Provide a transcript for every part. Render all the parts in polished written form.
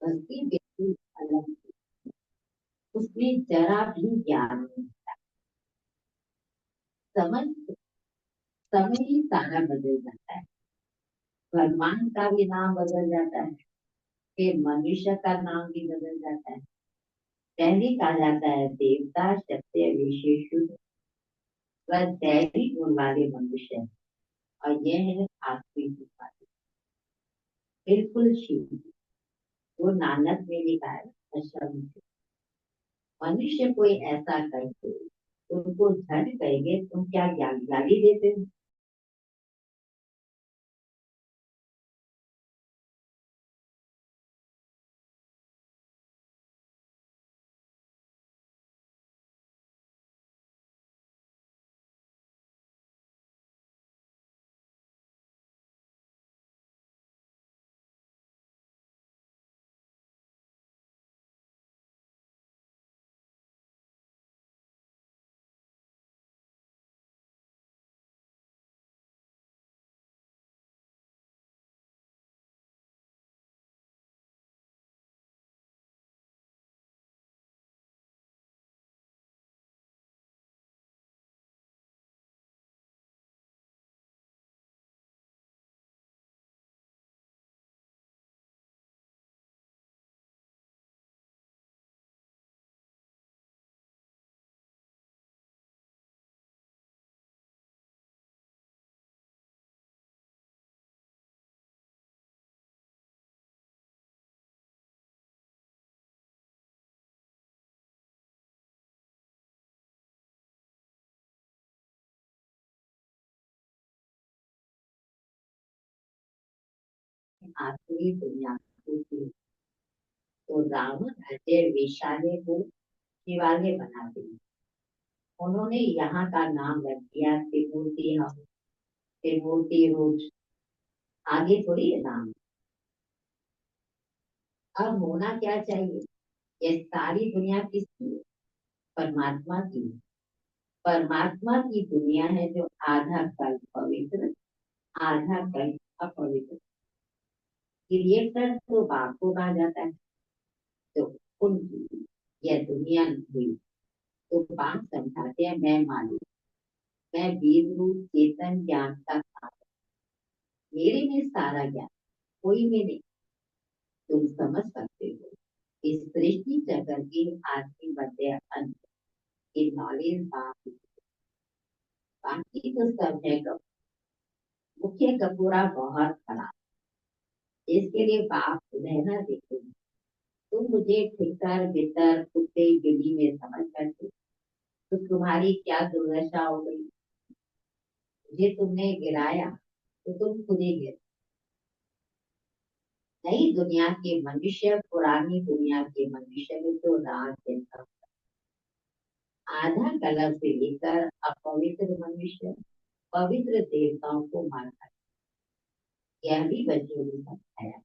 भक्ति बिल्कुल अलग थी। उसमें जरा भी ज्ञान नहीं, समझ समय ही सारा बदल जाता है। भगवान का भी नाम बदल जाता है, फिर मनुष्य का नाम भी बदल जाता है। पहले कहा जाता है देवता सत्य विशेष व दैवी गुण वाले मनुष्य, और यह है आखिरी गुण वाले, बिल्कुल शिव। वो नानक में लिखा है अशम। मनुष्य कोई ऐसा करते उनको धन कहेंगे, तुम क्या गाली देते हो। आखिरी दुनिया को थी, तो रावण अजय विशाले को शिवालय बना दिया। उन्होंने यहाँ का नाम रख दिया त्रिमूर्ति हम, त्रिमूर्ति रूप। आगे थोड़ी है नाम। अब होना क्या चाहिए, ये सारी दुनिया किसकी है? परमात्मा की। परमात्मा की दुनिया है जो आधा कल पवित्र, आधा कल अपवित्र। क्रिएटर तो बाप को कहा जाता है, तो उनकी यह दुनिया हुई। तो बाप समझाते हैं मैं मालिक, मैं बीज रूप चेतन ज्ञान का सागर, मेरे में सारा ज्ञान, कोई में नहीं। तुम समझ सकते हो इस सृष्टि जगत की आदि मध्य अंत की नॉलेज बाप। बाकी तो सब है मुख्य कपूरा बहुत खराब, इसके लिए बाप रहना देते। तुम मुझे ठिकर बितर कुत्ते बिल्ली में समझ करते, तो तुम्हारी क्या दुर्दशा हो गई। मुझे तुमने गिराया तो तुम खुद ही गिर। नई दुनिया के मनुष्य पुरानी दुनिया के मनुष्य में तो रात दिन का, आधा कलम से लेकर अपवित्र मनुष्य पवित्र देवताओं को मारता। यह भी बच्चों ने समझाया।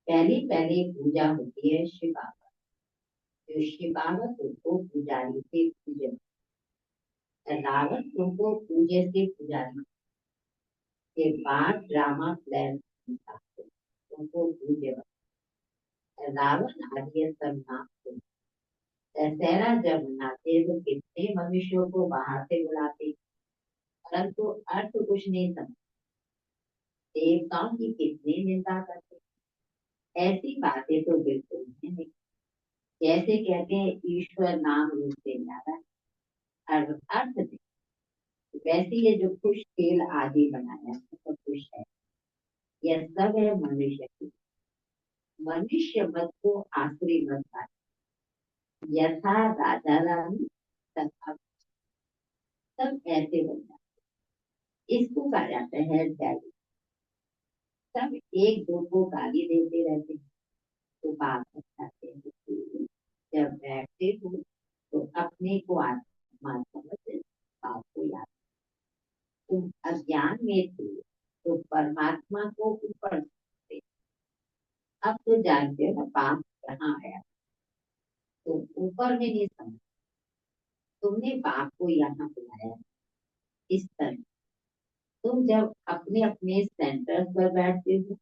पहले पहले पूजा होती है शिवावत, जो शिवावत उनको पुजारी से पूजन, रावत तुमको पूजे से पुजारी के बाद ड्रामा प्लान तुमको पूजे। रावण आदि सब नाम थे। दशहरा जब मनाते तो कितने मनुष्यों को बाहर से बुलाते, परंतु अर्थ कुछ नहीं समझ। देवताओं की कितनी निंदा करते, ऐसी बातें तो बिल्कुल नहीं। जैसे कहते हैं ईश्वर नाम रूप से ज्यादा अर्थ नहीं। वैसे ये जो खुश खेल आदि बनाया सब कुछ है, यह सब है मनुष्य की। मनुष्य मत को आखिरी मत पाए, यथा राजा रानी तथा सब ऐसे बन जाते। इसको कहा जाता है जैसे सब एक दो को गाली देते रहते हैं, तो बात बताते हैं। जब बैठते हो तो अपने को आत्मा समझ बात को याद। तुम अज्ञान में थे तो परमात्मा को ऊपर थे, अब तो जानते हो ना बाप कहाँ आया। तुम ऊपर में नहीं समझ, तुमने बाप को यहाँ बुलाया इस तरह। तुम जब अपने अपने सेंटर पर बैठते हो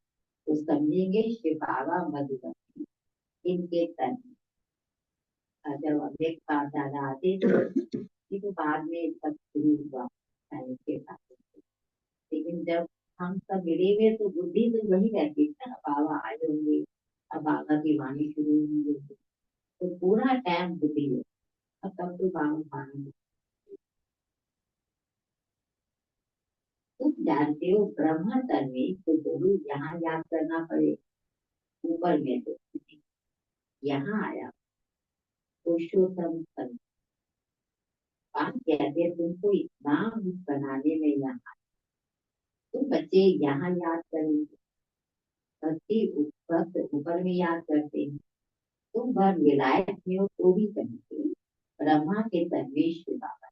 तो समझेंगे शिव बाबा मधुबन, इनके तन जब अव्यक्त बाप दादा आते थे ये तो बाद में सब शुरू हुआ साइंस के साथ। लेकिन जब हम सब मिले हुए तो बुद्धि तो वही रहती है ना, बाबा आए होंगे, अब बाबा की वाणी शुरू होंगे तो पूरा टाइम बुद्धि है। अब तब तो बाबा वाणी, तुम जानते हो ब्रह्म तन में तो जरूर यहाँ याद करना पड़े, ऊपर में तो यहाँ आया पुरुषोत्तम तन। बात कहते हैं तुमको इतना बनाने में यहाँ, तुम बच्चे यहाँ याद करेंगे, भक्ति ऊपर में याद करते हैं, तुम भर विलायत में हो तो भी कहेंगे ब्रह्मा के तन्वेश के बाबा।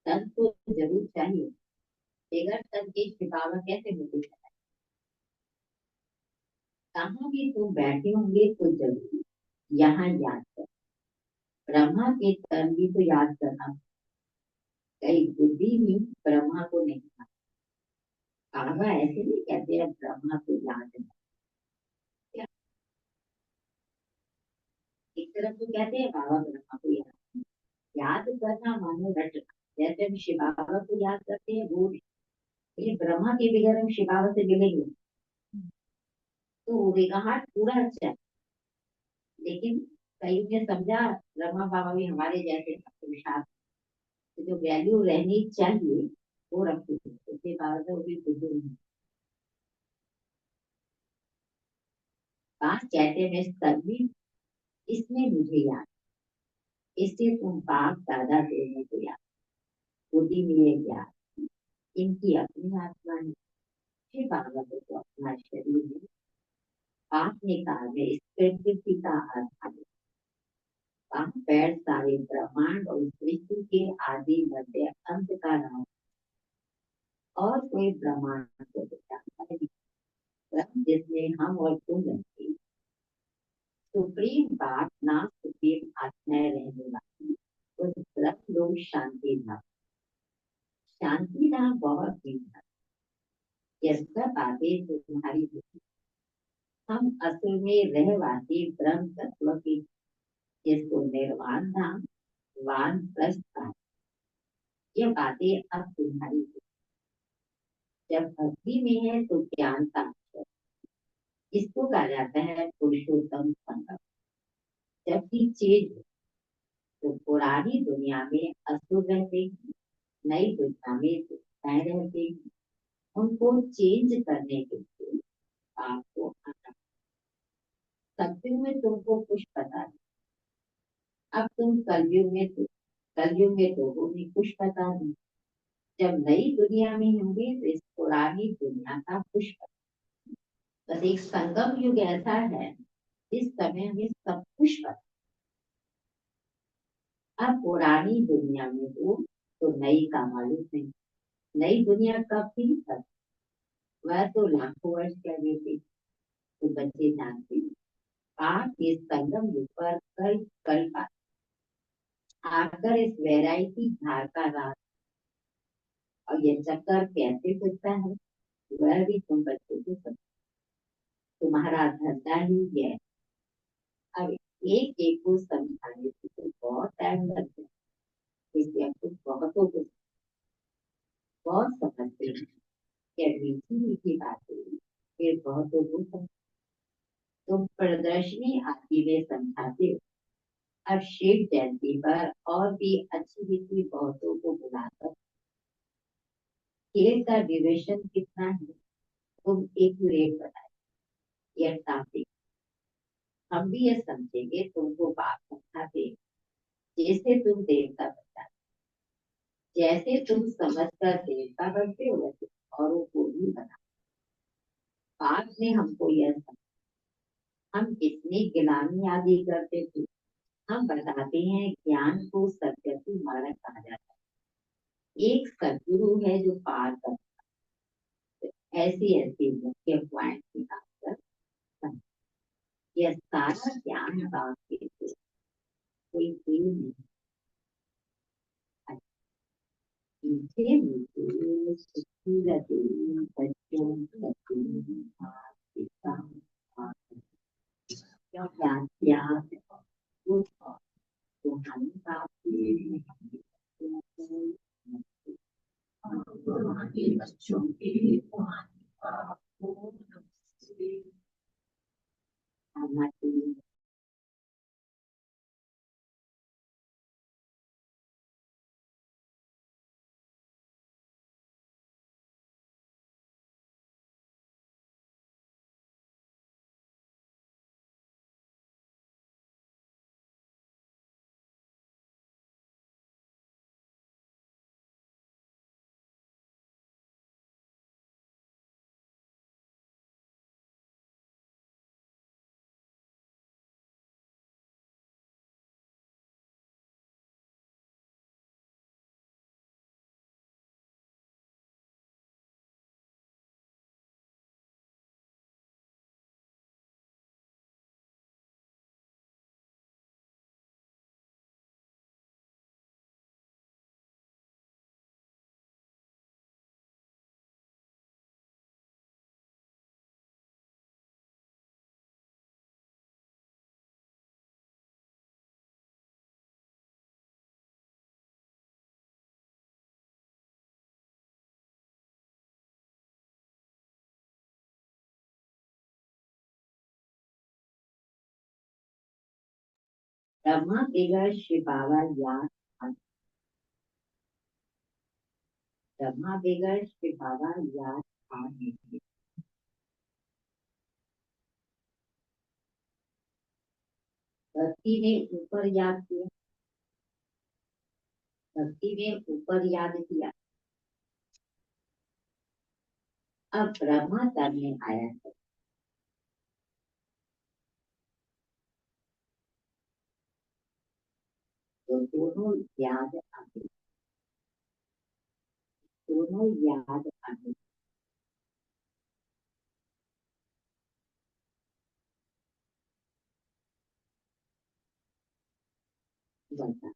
तन तो जरूर चाहिए, बगैर तन के शिकावा कैसे होते हैं। कहाँ भी तुम बैठे होंगे तो जरूर यहाँ याद कर, ब्रह्मा के तन भी तो याद करना। कई बुद्धि में ब्रह्मा को नहीं था, बाबा ऐसे नहीं कहते हैं ब्रह्मा को याद है। एक तरफ तो कहते हैं बाबा ब्रह्मा को याद करना मानो रटना, जैसे हम शिव बाबा को याद करते हैं वो, लेकिन ब्रह्मा के बगैर हम शिव बाबा से मिलेंगे तो वेगाहाट पूरा अच्छा है। लेकिन कई ने समझा ब्रह्मा बाबा भी हमारे जैसे विशाल, तो जो वैल्यू रहनी चाहिए वो रखते थे, उसके बाद वो भी बुद्धू नहीं। बात कहते में सभी इसमें मुझे याद, इससे तुम बाप दादा देने को याद, बुद्धि में याद, इनकी अपनी आत्मा है। फिर बाबा को तो अपना शरीर है, आपने कहा मैं इस प्रकृति का आधार, वहाँ पैर सारे ब्रह्मांड और सृष्टि के आदि मध्य अंत का नाम, और कोई ब्रह्मांड को जानता नहीं। ब्रह्म जिसमें हम और तुम रहते, सुप्रीम बात ना सुप्रीम आत्माएं रहने वाली उस ब्रह्म लोग शांति धाम, शांति धाम बहुत ही था। यह सब बातें तुम्हारी होती, हम असल में रहवासी ब्रह्म तत्व की, जिसको निर्वाण धाम वान प्रस्थ, ये बातें अब तुम्हारी होती। जब भक्ति में है तो ज्ञान का अक्षर, इसको कहा जाता है पुरुषोत्तम संगम। जबकि चेंज तो पुरानी दुनिया में असुर रहते हैं, नई दुनिया में देवताएं रहते हैं, उनको चेंज करने के लिए आपको आना। सत्युग में तुमको कुछ पता नहीं, अब तुम कलयुग में तो वो भी कुछ पता नहीं। जब नई दुनिया में होंगे तो इस पुरानी दुनिया का कुछ पता। बस एक संगम युग ऐसा है इस समय हमें सब कुछ पता। अब पुरानी दुनिया में हो तो नई का मालूम नहीं, नई दुनिया कब थी तब, वह तो लाखों वर्ष पहले थी। तो बच्चे जानते हैं आप इस संगम युग पर कल कल आकर इस वैरायटी धार का रात और ये चक्कर कैसे खुलता है वह भी तुम बच्चों को सब, तुम्हारा धंधा ही है। अब एक एक को समझाने से तो बहुत टाइम लग जाए, इसलिए अब तुम बहुतों को बहुत समझते हैं, क्या मीठी मीठी बातें फिर बहुतों को समझ, तुम प्रदर्शनी आदि में समझाते हो। अब शिव जयंती पर और भी अच्छी रीति बहुतों को बुलाकर खेल का डिविजन कितना है तुम एक रेट बताए, यह टॉपिक हम भी ये समझेंगे, तुमको बात समझाते जैसे तुम देवता बनता, जैसे तुम समझकर देवता बनते हो वैसे औरों को भी बना। बाद में हमको यह हम कितनी गिलानी आदि करते थे, हम बताते हैं ज्ञान को सदगति मार्ग कहा जाता है। एक सदगुरु है जो पार कर, ऐसी ऐसी मुख्य पॉइंट निकालकर समझ। यह सारा ज्ञान वाक्य से कोई भी नहीं है। मीठे मीठे सुखी बच्चों याद किया तो हम काफी हमारे बच्चों के हमारी ब्रह्मा बिगड़ शिव बाबा याद ब्रह्मा बिगड़ शिव बाबा याद आने भक्ति ने ऊपर याद किया भक्ति ने ऊपर याद किया अब ब्रह्मा करने आया है तो दोनों याद आगे बढ़ता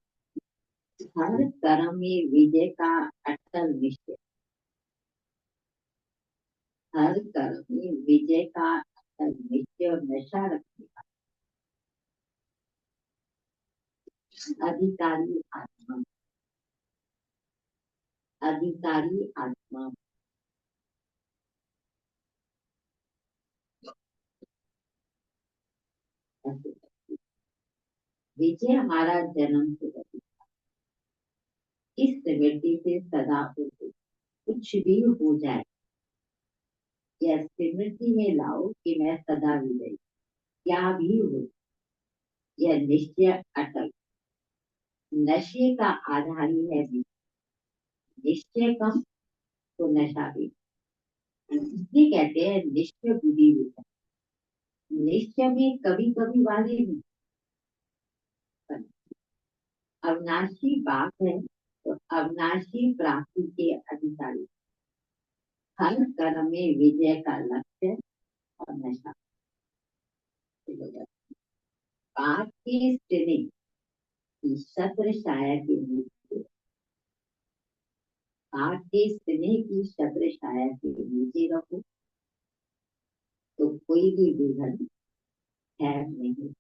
हर कर्म में विजय का अटल निश्चय हर कर्म में विजय का अटल निश्चय और नशा रखने का अधिकारी आत्मा अधिकारी आत्मा विजय हमारा जन्म से इस स्मृति से सदा उठे कुछ भी हो जाए यह स्मृति में लाओ कि मैं सदा विजयी क्या भी हो यह निश्चय अटल नशे का आधार ही है निश्चय कम तो नशा भी इसलिए कहते हैं निश्चय बुद्धि विजय निश्चय में कभी कभी वाले नहीं पर अविनाशी बात है तो अविनाशी प्राप्ति के अधिकारी हर कर्म में विजय का लक्ष्य और नशा बात की स्त्रीलिंग की छत्र छाया के नीचे बात के स्नेह की छत्र छाया के नीचे रखो तो कोई भी विघन खैर नहीं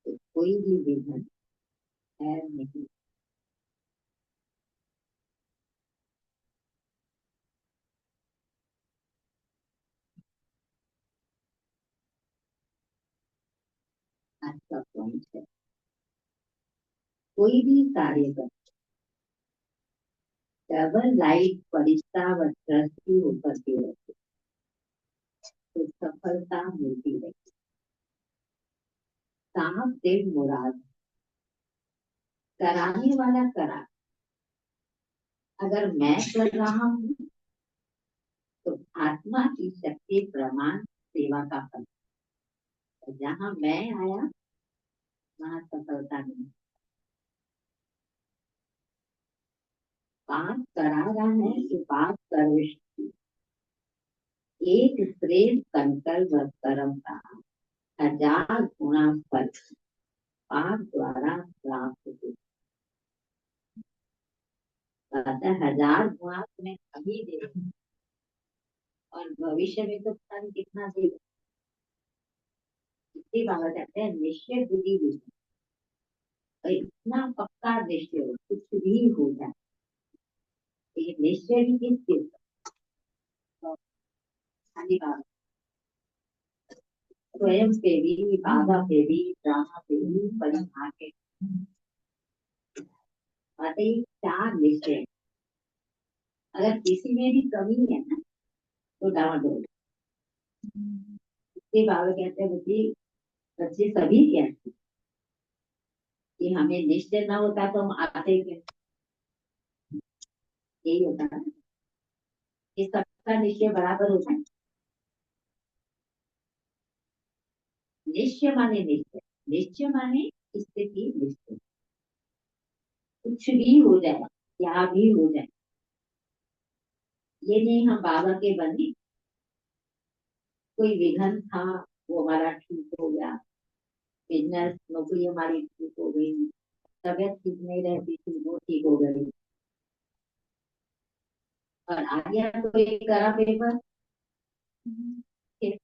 तो कोई भी विघन खैर नहीं आज का पॉइंट है कोई भी कार्य कर डबल लाइट फरिश्ता व ट्रस्टी होकर के रखे तो सफलता मिलती है साफ दिल मुराद कराने वाला करा अगर मैं कर रहा हूँ तो आत्मा की शक्ति प्रमाण सेवा का फल जहाँ मैं आया वहाँ सफलता नहीं बात करा रहा है कि बात सर्वश्रेष्ठ एक श्रेष्ठ संकल्प व कर्म का 1000 गुना फल पाप द्वारा प्राप्त हो अतः 1000 गुना तुम्हें अभी दे और भविष्य में तो फल कितना देगा ये बाबा कहते हैं निश्चय बुद्धि विषय, और इतना पक्का निश्चय हो कुछ भी हो जाए। ये निश्चय भी किस चीज का? खाली बाबा स्वयं से भी, बाबा से भी, ब्रह्मा से भी, परिवार के बातें चार निश्चय। अगर किसी में भी कमी है ना तो डावाडोल। इसके बाबा कहते हैं बच्चे, बच्चे सभी कहते हैं कि हमें निश्चय ना होता तो हम आते क्यों। यही होता है कि सबका निश्चय बराबर होता है। निश्चय माने निश्चय, निश्चय माने स्थिति निश्चय। कुछ भी हो जाए, क्या भी हो जाए, ये नहीं हम बाबा के बने, कोई विघन था वो हमारा ठीक हो गया, बिजनेस नौकरी हमारी ठीक हो गई, तबियत ठीक नहीं रहती थी वो ठीक हो गई, और आ गया कोई करा पेपर, फिर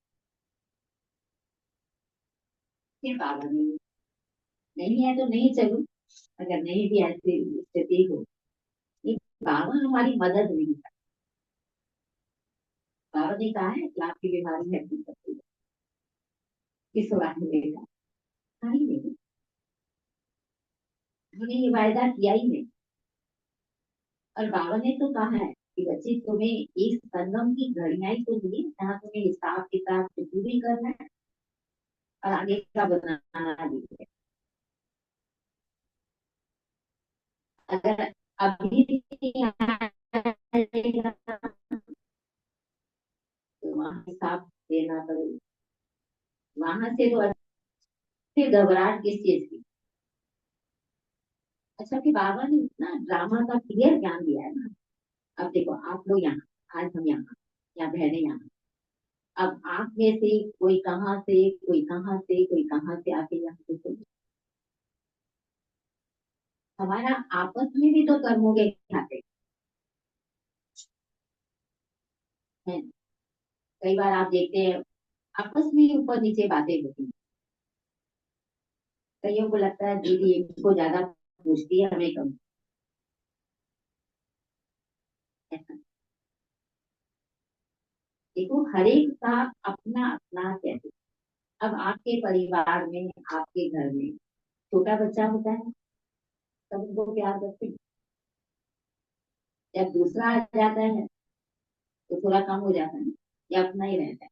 फिर बाबा नहीं है तो नहीं चलो। अगर नहीं भी ऐसी स्थिति हो, ये बाबा हमारी मदद नहीं कर। बाबा ने कहा है कि आपकी बीमारी है ठीक है, किस बात में लेगा, नहीं नहीं, उन्होंने ये वायदा किया ही नहीं। और बाबा ने तो कहा है कि बच्चे तुम्हें एक संगम की घड़ियां ही तो दी जहाँ तुम्हें हिसाब किताब कुछ भी करना है और आगे का बनाना भी है। अगर अभी नहीं आएगा तो वहाँ हिसाब देना पड़ेगा। वहां से तो फिर घबराहट किस चीज की। अच्छा कि बाबा ने इतना ड्रामा का क्लियर ज्ञान दिया है ना। अब देखो आप लोग यहाँ, आज हम यहाँ, या बहने यहाँ, अब आप में से कोई कहाँ से, कोई कहाँ से, कोई कहाँ से आके यहाँ पे तो हमारा आपस में भी तो कर्मों के खाते हैं। कई बार आप देखते हैं आपस में ही ऊपर नीचे बातें होती हैं। कईयों को लगता है दीदी इनको ज्यादा पूछती है हमें कम। ऐसा देखो हर एक का अपना अपना कैसे। अब आपके परिवार में, आपके घर में छोटा बच्चा होता है, तब उनको प्यार करते हैं। जब दूसरा आ जाता है तो थोड़ा कम हो जाता है, या अपना ही रहता है।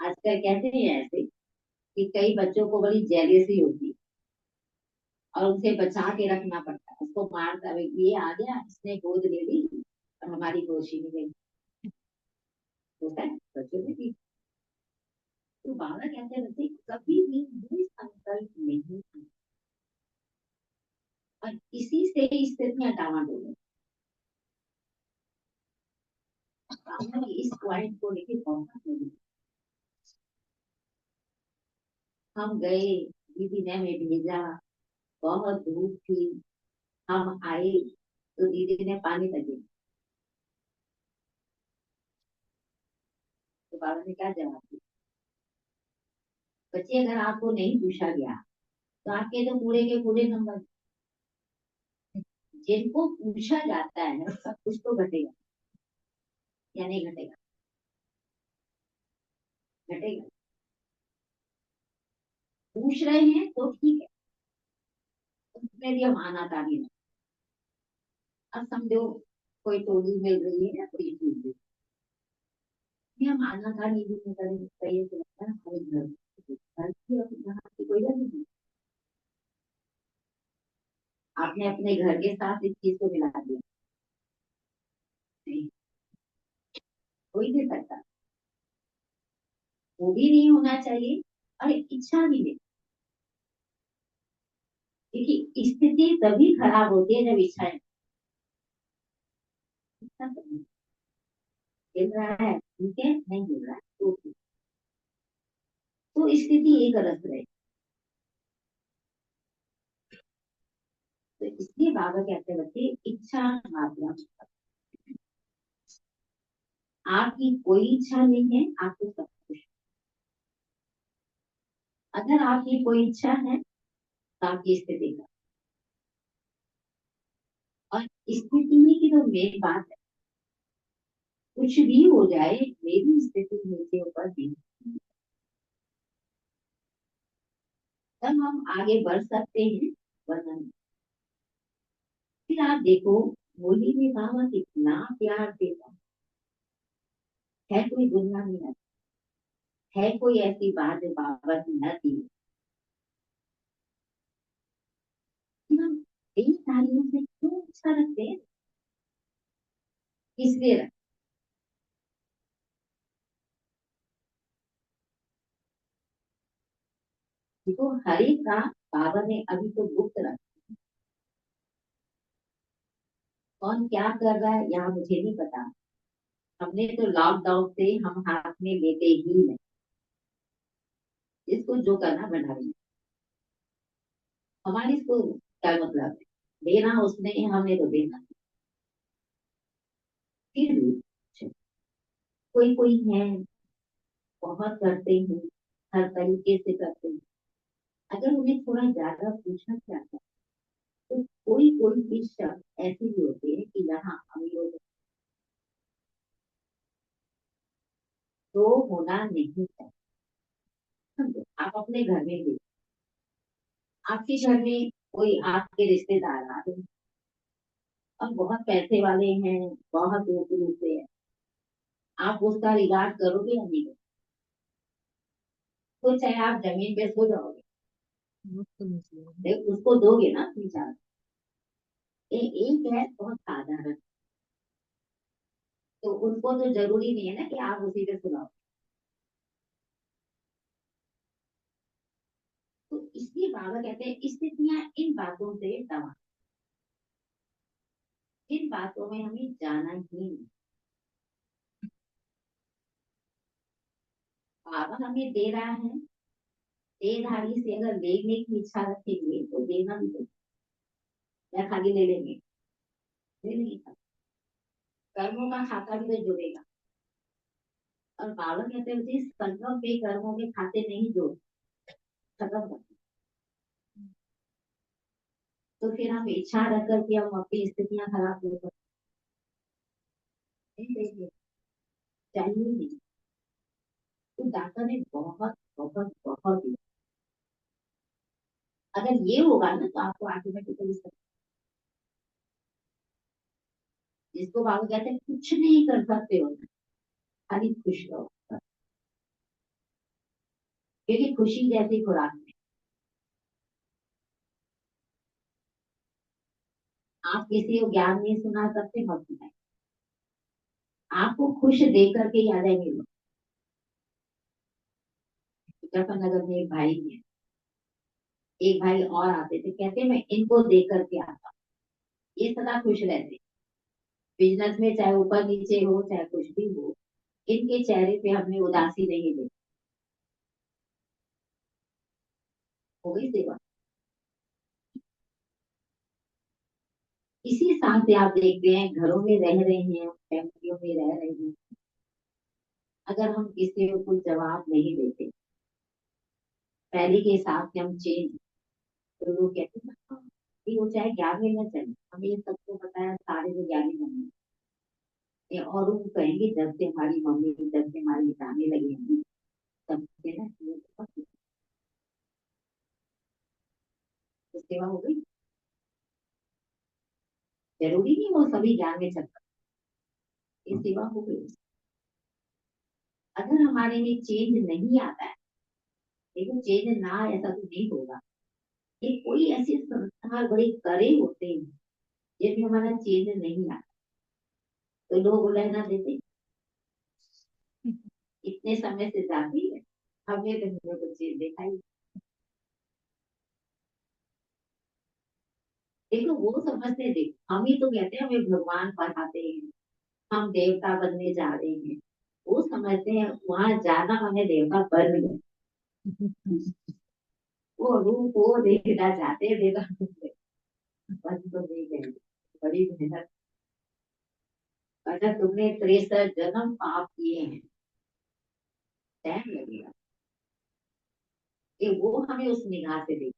आजकल कहते हैं ऐसे कि कई बच्चों को बड़ी जेलेसी होती है और उनसे बचा के रखना पड़ता है, उसको मारता है ये आ गया इसने गोद ले ली और हमारी गोद छीन गई। होता है बच्चों में भी। तो बाबा कहते हैं बच्चे कभी भी संकल्प नहीं करना। और इसी से स्थितियां डावाडोल है। बाबा ने इस पॉइंट को लेके बहुत जरूरी। हम गए, दीदी ने हमें भेजा, बहुत धूप थी, हम आए तो दीदी ने पानी लगे। तो बाबा ने क्या जवाब दिया, बच्चे अगर आपको नहीं पूछा गया तो आपके तो पूरे के पूरे नंबर। जिनको पूछा जाता है सब कुछ तो घटेगा या नहीं घटेगा, घटेगा। पूछ रहे हैं तो ठीक है, उसमें भी हम आनाकानी नहीं। अब समझो कोई टोली मिल रही है या कोई चीज भी, हम आनाकानी भी नहीं करेंगे, सही है तो लगता है हमारे घर की और यहाँ की कोई गलती नहीं। आपने अपने घर के साथ इस चीज को मिला दिया, नहीं कोई नहीं सकता, वो भी नहीं होना चाहिए और इच्छा भी नहीं। क्योंकि स्थिति तभी खराब होती है जब इच्छा, इच्छा मिल रहा है ठीक है, नहीं मिल रहा है तो ठीक। तो स्थिति एक अलग रहे। तो इसलिए बाबा कहते हैं बच्चे इच्छा मात्रा, आपकी कोई इच्छा नहीं है आपको सब कुछ। अगर आपकी कोई इच्छा है तो आपकी स्थिति का, और स्थिति में की तो मेन बात है, कुछ भी हो जाए मेरी स्थिति नीचे ऊपर भी, तब हम आगे बढ़ सकते हैं, वरना नहीं। फिर आप देखो, होली में बाबा कितना प्यार देता है, कोई गुनाह नहीं आता, है कोई ऐसी बात जो बाबा की न दी, कि हम इन तालियों से क्यों अच्छा रखते हैं, इसलिए रखते हैं। देखो हर एक का बाबा ने अभी तो गुप्त रखा, कौन क्या कर रहा है यहाँ मुझे नहीं पता। हमने तो लॉकडाउन से हम हाथ में लेते ही नहीं, इसको जो करना बना रही, हमारी इसको क्या मतलब है, देना उसने, हमें तो देना। फिर भी कोई कोई है, बहुत करते हैं, हर तरीके से करते हैं, अगर उन्हें थोड़ा ज्यादा पूछा जाता, तो कोई कोई भी शब्द ऐसे भी होते हैं कि यहाँ हम लोग तो होना नहीं चाहिए। समझो, आप अपने घर में देखो, आपके घर में कोई आपके रिश्तेदार आ रहे हैं, अब बहुत पैसे वाले हैं, बहुत दूर दूर से है, आप उसका रिगार्ड करोगे या नहीं करोगे? तो चाहे आप जमीन पे सो जाओगे, देख उसको दोगे ना अपनी जान। एक है बहुत साधारण, तो उनको तो जरूरी नहीं है ना कि आप उसी पे सुनाओ। तो इसलिए बाबा कहते हैं स्थितियां इन बातों से दवा, इन बातों में हमें जाना ही नहीं। बाबा हमें दे रहा है, देधारी से अगर लेने की इच्छा रखेंगे तो देना भी तो, या खाली ले लेंगे, ले नहीं सकते। कर्मों का खाता भी तो जुड़ेगा, और बाबा कहते हैं जी संगम पे कर्मों के खाते नहीं जोड़, खत्म कर। तो फिर हम इच्छा रख करके हम अपनी स्थितियां खराब कर सकते हैं, चाहिए नहीं। तो दाता ने बहुत बहुत बहुत दिया। अगर ये होगा ना तो आपको ऑटोमेटिकली सब, जिसको बाबा कहते हैं कुछ नहीं कर सकते हो, खाली खुश रहो, क्योंकि खुशी जैसी खुराक है। आप किसी को ज्ञान नहीं सुना सकते, मत सुनाए, आपको खुश दे करके याद आएंगे लोग। मुजफ्फरनगर में एक भाई है, एक भाई और आते थे, कहते मैं इनको देख करके आता हूँ, ये सदा खुश रहते, बिजनेस में चाहे ऊपर नीचे हो चाहे कुछ भी हो, इनके चेहरे पे हमने उदासी नहीं देखी। हो गई सेवा। इसी हिसाब से आप देखते हैं घरों में रह रहे हैं, फैमिलियों में रह रहे हैं, अगर हम किसी को कुछ जवाब नहीं देते, पहले के हिसाब से हम चेंज, तो लोग कहते हैं ना, हाँ, कि वो चाहे ज्ञान में न चले, हमें ये सबको पता है सारे जो ज्ञानी बने, ये और वो कहेंगे जब से हमारी मम्मी जब से हमारी बताने लगी हैं, तब से ना ये बहुत सेवा हो गई। जरूरी नहीं वो सभी ज्ञान में चल, ये सेवा हो गई। अगर हमारे में चेंज नहीं आता है, लेकिन चेंज ना ऐसा तो नहीं होगा, ये कोई ऐसी संस्कार बड़े करे होते हैं जिनमें हमारा चेंज नहीं आता, तो लोग रहना देते, इतने समय से जाती है, हमने तो हमें कुछ चीज देखा ही। देखो वो समझते हैं, देखो हम ही तो कहते हैं हमें भगवान पढ़ाते हैं, हम देवता बनने जा रहे हैं, वो समझते हैं वहां जाना हमें देवता बन गए, वो रूप वो देखना चाहते हैं, देवता बन तो नहीं गए, बड़ी मेहनत। अगर तुमने 63 जन्म पाप किए हैं, टाइम लगेगा। कि वो हमें उस निगाह से देखे।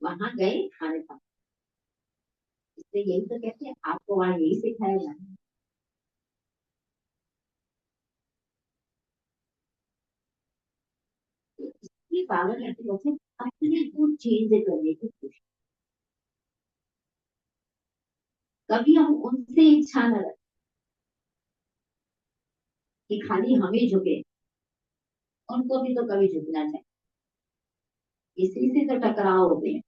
वहां गए खाने खा, इसलिए यही तो कहते हैं आपको वहां यही सिखाया जाए। ये पागल लड़के लोग हैं, अपने को चेंज करने की कोशिश। कभी हम उनसे इच्छा न रखें कि खाली हमें झुके, उनको भी तो कभी झुकना चाहिए। इसी से तो टकराव होते हैं।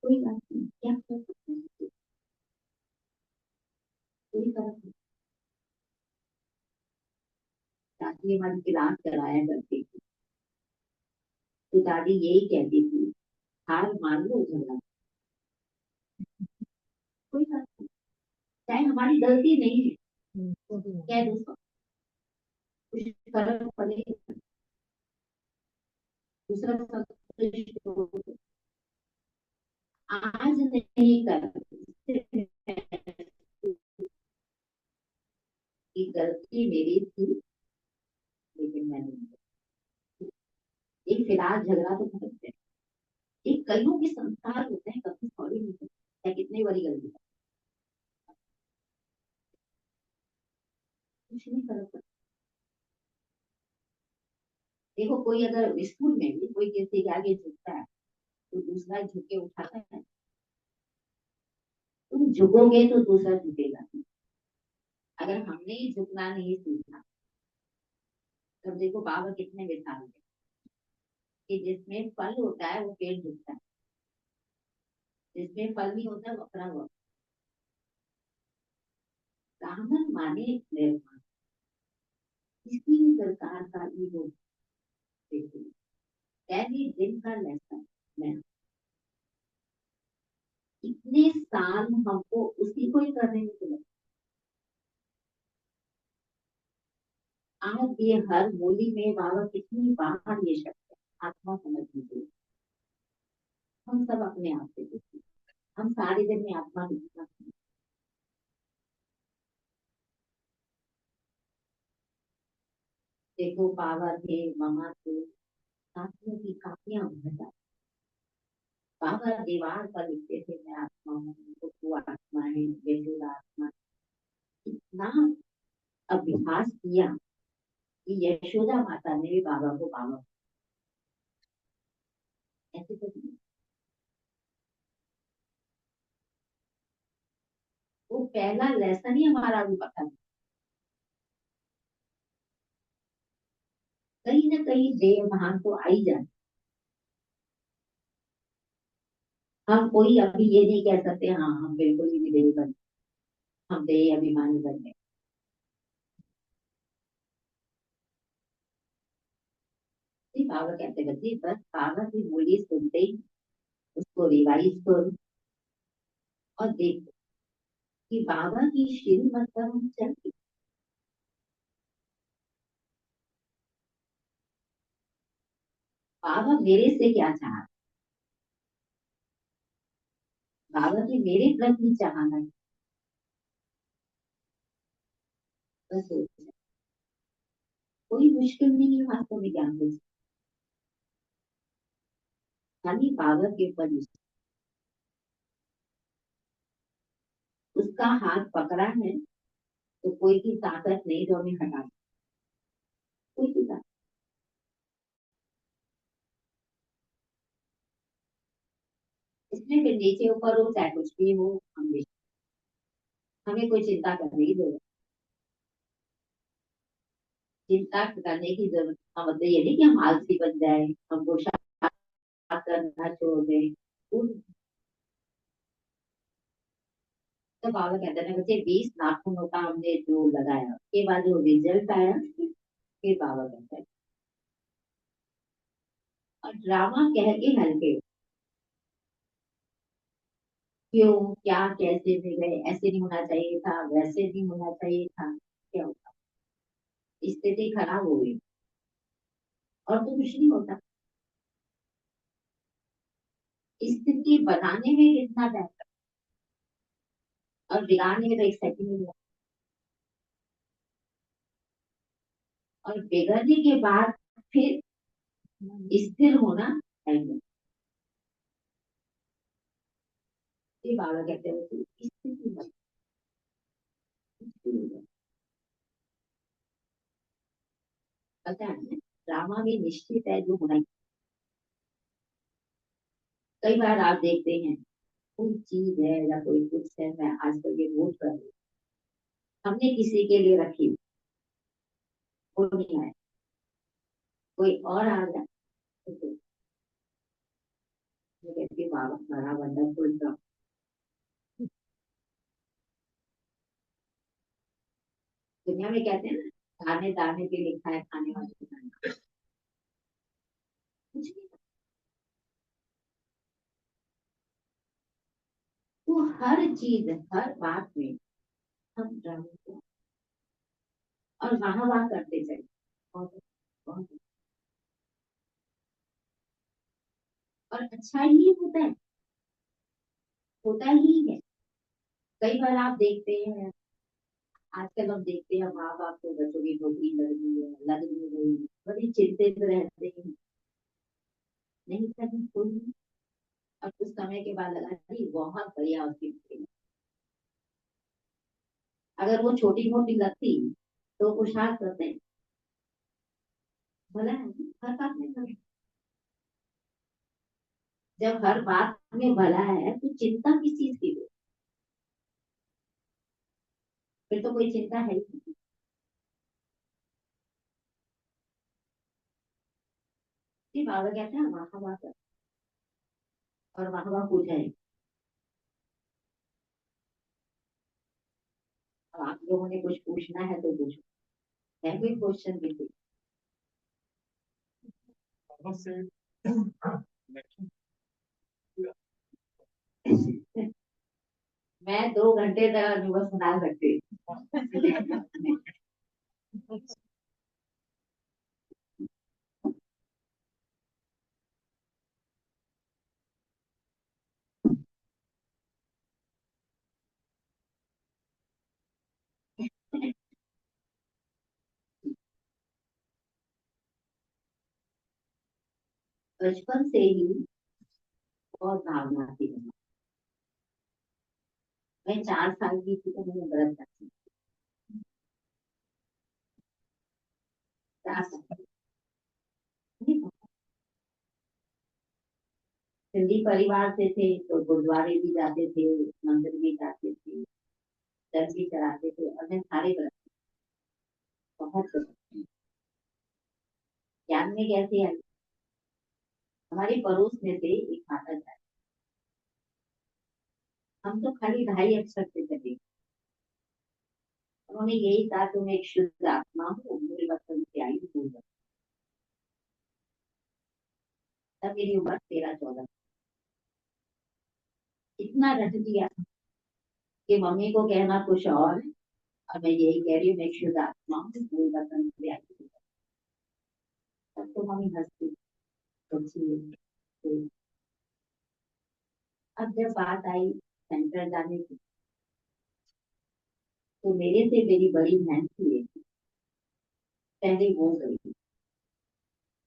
कोई बात नहीं, क्या कर सकते हैं, कोई फर्क नहीं। दादी हमारी क्लास कराया करती थी, तो दादी यही कहती थी, हार मान लो झगड़ा, कोई बात नहीं, चाहे हमारी गलती नहीं है, कह दो सब, कुछ फर्क पड़ेगा, दूसरा संतुष्ट हो। आज नहीं कर, कि गलती मेरी थी, लेकिन मैंने एक फिलहाल झगड़ा तो खत्म है। एक कईयों के संस्कार होते हैं, कभी सॉरी नहीं करते, चाहे कितनी बड़ी गलती है, कुछ नहीं फर्क पड़ता। देखो कोई अगर स्कूल में भी कोई किसी के आगे झुकता है, तो दूसरा झुके उठाता है, तुम झुकोगे तो दूसरा झुकेगा। अगर हमने ही झुकना नहीं सीखा, तब देखो बाबा कितने मिसाल है कि जिसमें फल होता है वो पेड़ झुकता है, जिसमें फल नहीं होता वो अपना हुआ। ब्राह्मण माने निर्माण, किसी भी प्रकार का ईगो, देखो पहले दिन का लेसन, मैं इतने साल हमको उसी को ही करने में तो लगे। आज ये हर बोली में बाबा कितनी बार ये शब्द है, आत्मा समझ लीजिए। हम सब अपने आप से देखिए, हम सारे दिन में आत्मा कितना, देखो बाबा थे, मामा थे, साथियों की काफियां भर जाती। बाबा दीवार पर लिखते थे, मैं आत्मा हूँ, वो आत्मा है, यशोदा आत्मा है। इतना अभ्यास किया कि यशोदा माता ने भी बाबा को बाबा, ऐसे तो नहीं। वो पहला लेसन ही हमारा भी पता नहीं। कहीं ना कहीं देव भान तो आ ही जाए। हम कोई अभी ये नहीं कह सकते हाँ हम बिल्कुल ही विधेय बन, हम देह अभिमानी बन गए। नहीं, बाबा कहते बच्चे बस बाबा की बोली सुनते ही उसको रिवाइज करो, और देखो कि बाबा की श्री मतलब हम चलते। बाबा मेरे से क्या चाह, बाबा की मेरे प्रति चाहना है, बस सोचना। कोई मुश्किल नहीं है वास्तव में ज्ञान को, खाली बाबा के ऊपर उसका हाथ पकड़ा है, तो कोई की ताकत नहीं जो हमें हटा दे, कोई की ताकत। इसमें फिर नीचे ऊपर हो चाहे कुछ भी हो, हम हमें कोई चिंता करने की जरूरत, चिंता करने की जरूरत का मतलब ये नहीं कि हम आलसी बन जाए, हम पुरुषार्थ करना छोड़ दें। तो बाबा कहते हैं बच्चे 20 नाखूनों का हमने जो लगाया, उसके बाद जो रिजल्ट आया, फिर बाबा कहते हैं और ड्रामा कह के हल्के, क्यों क्या कैसे मिले, ऐसे नहीं होना चाहिए था, वैसे नहीं होना चाहिए था, क्या होता, स्थिति खराब हो गई और तो कुछ नहीं होता। स्थिति बनाने में कितना बेहतर, और बिगाड़ने में तो एक सेकंड नहीं लगा। और बिगड़ने के बाद फिर स्थिर होना चाहिए। ये बाबा कहते हैं कि स्थिति मत, स्थिर हो जाओ। पता है ना, ड्रामा भी निश्चित है जो होना ही। कई बार आप देखते हैं कोई चीज है या कोई कुछ है, मैं आजकल ये नोट कर रही हूँ, हमने किसी के लिए रखी, वो नहीं आया, कोई और आ गया, तो मैं कहती हूँ बाबा बड़ा वंडरफुल ड्रामा। दुनिया में कहते हैं ना, खाने दाने पे लिखा है, खाने वाले पे खाना कुछ नहीं। तो हर चीज, हर बात में हम ड्रामे को और वाह वाह करते चले। बहुत बहुत, और अच्छा ही होता ही है। कई बार आप देखते हैं, आजकल हम देखते हैं माँ बाप को बच्चों की नौकरी लग रही है, लग नहीं रही, बड़ी चिंतित रहते हैं, नहीं करनी कोई नहीं। और कुछ समय के बाद लगा कि बहुत बढ़िया उसकी नौकरी। अगर वो छोटी मोटी लगती तो खुशहाल करते, भला है हर बात में भला। जब हर बात में भला है तो चिंता किस चीज की हो? फिर तो कोई चिंता है ही नहीं। फिर बाबा कहते हैं वाह वाह कर, और वाह वाह हो जाए। अब आप लोगों ने कुछ पूछना है तो पूछो, है कोई क्वेश्चन भी कोई? मैं 2 घंटे तक अनुभव सुना सकती हूँ। बचपन से ही बहुत भावना थी। मैं 4 साल की थी तो मैंने व्रत रखी। 4 साल की। सिंधी परिवार से थे तो गुरुद्वारे भी जाते थे, मंदिर भी जाते थे, चर्च भी चलाते थे, और मैं सारे व्रत बहुत ज्ञान में कैसे आई। हमारे पड़ोस में से एक माता जी, हम तो खाली 2.5 अक्षर से चले। उन्होंने यही कहा तुम एक शुद्ध आत्मा हो, मेरे बचपन से आई हो। तब मेरी उम्र 13-14, इतना रट दिया कि मम्मी को कहना कुछ और है, और मैं यही कह रही हूँ मैं एक शुद्ध आत्मा हूँ, मेरे बचपन से आई हूँ। तब तो मम्मी हंसती, सोची तो। अब जब बात आई सेंटर जाने की, तो मेरे से मेरी बड़ी बहन थी, पहले वो गई।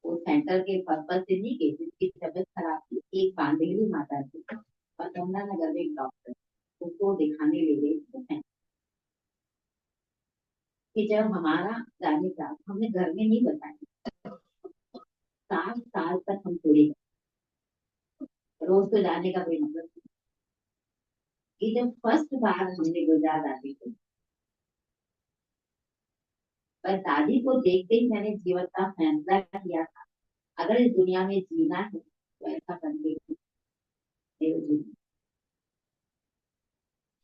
वो सेंटर के पर्पज से नहीं गई, जिसकी तबीयत खराब थी, एक पांडेली माता थी और यमुनानगर में एक डॉक्टर, उसको दिखाने ले गई थी। कि जब हमारा जाने का हमने घर में नहीं बताया, 7 साल तक हम पूरे, रोज तो जाने का कोई मतलब नहीं। कि जब फर्स्ट बार हमने गुजरात आती थी, पर दादी को देखते ही मैंने जीवन का फैसला किया था, अगर इस दुनिया में जीना है तो ऐसा करके जीना।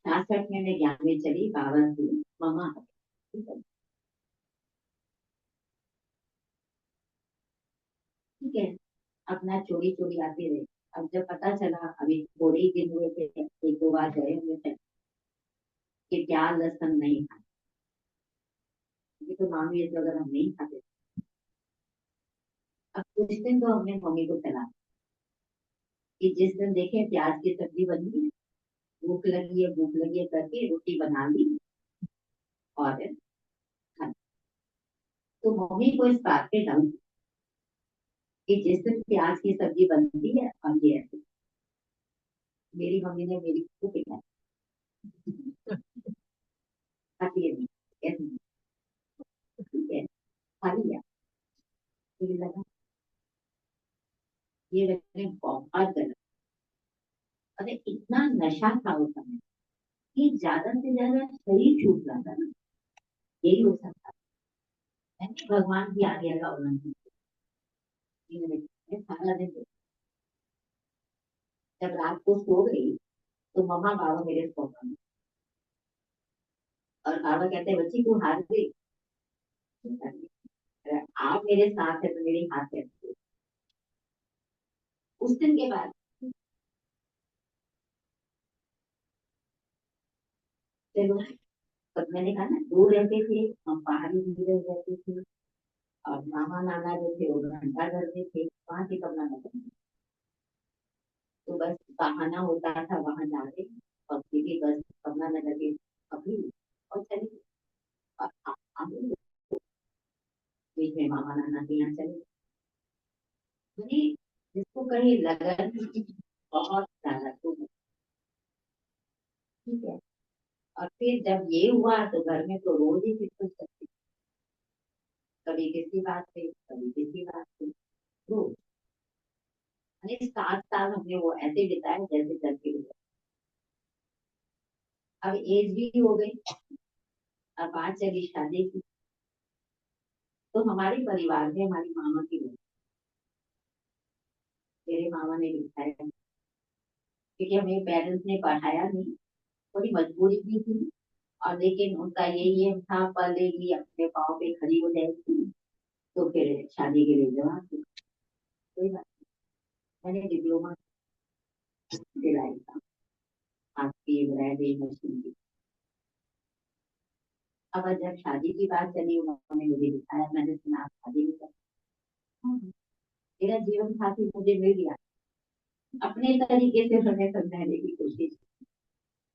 66 में मैं ज्ञान में चली, बाबा से मम्मा ठीक है, अपना चोरी चोरी आते रहे। अब जब पता चला, अभी थोड़े ही दिन हुए थे, 1-2 बार गए हुए थे, कि प्याज लहसुन नहीं खाए, ये तो नॉनवेज अगर हम नहीं खाते। अब कुछ दिन तो हमने मम्मी को चला कि जिस दिन देखे प्याज की सब्जी बनी है, भूख लगी है करके रोटी बना ली और खा ली। तो मम्मी को इस बात पे डाउट कि जिस दिन प्याज की सब्जी बनती है हम ये ऐसे, मेरी मम्मी ने मेरी को पिटाया, खाती है नहीं, ऐसे नहीं, ठीक है, खा लिया, मुझे लगा ये मैंने बहुत गलत, अरे इतना नशा था उस समय कि ज्यादा से ज्यादा शरीर छूट जाता ना, यही हो सकता है। मैंने भगवान की आज्ञा का उल्लंघन किया, मैंने सारा दिन, जब रात को सो गई तो मम्मा बाबा मेरे सोफा में, और बाबा कहते हैं बच्ची तू हार गई, अगर आप मेरे साथ है तो मेरी हाथ है। उस दिन के बाद चलो, तब मैंने कहा ना दूर रहते थे हम, पहाड़ी में रहते थे, और मामा नाना जो थे वो घंटा घर में थे, वहां से कब ना करते, तो बस बहाना होता था वहां जाके, और सीधी बस कमला नगर के कभी, और चली गई। और आगे बीच में मामा नाना के यहाँ चले, मैंने जिसको कहीं लगन बहुत ज्यादा तो, ठीक है। और फिर जब ये हुआ तो घर में तो रोज ही फिर कुछ करते, कभी किसी बात पे कभी किसी बात पे, रोज, यानी 7 साल हमने वो ऐसे बिताए जैसे चलते हुए। अब एज भी हो गई, अब बात चली शादी की, तो हमारे परिवार में हमारी मामा की बेटी, मेरे मामा ने बिठाया, क्योंकि हमें पेरेंट्स ने पढ़ाया नहीं, थोड़ी मजबूरी भी थी, और लेकिन उनका यही एम था पढ़ेगी अपने पाँव पे खड़ी हो जाएगी तो फिर शादी के लिए जवाब दी। कोई बात, मैंने डिप्लोमा दिलाई था आपकी एम्ब्रॉयडरी मशीन की। अब जब शादी की बात चली उन्होंने मुझे दिखाया, मैंने सुना आप शादी नहीं कर, मेरा जीवन साथी मुझे मिल गया, अपने तरीके से उन्हें समझाने की कोशिश,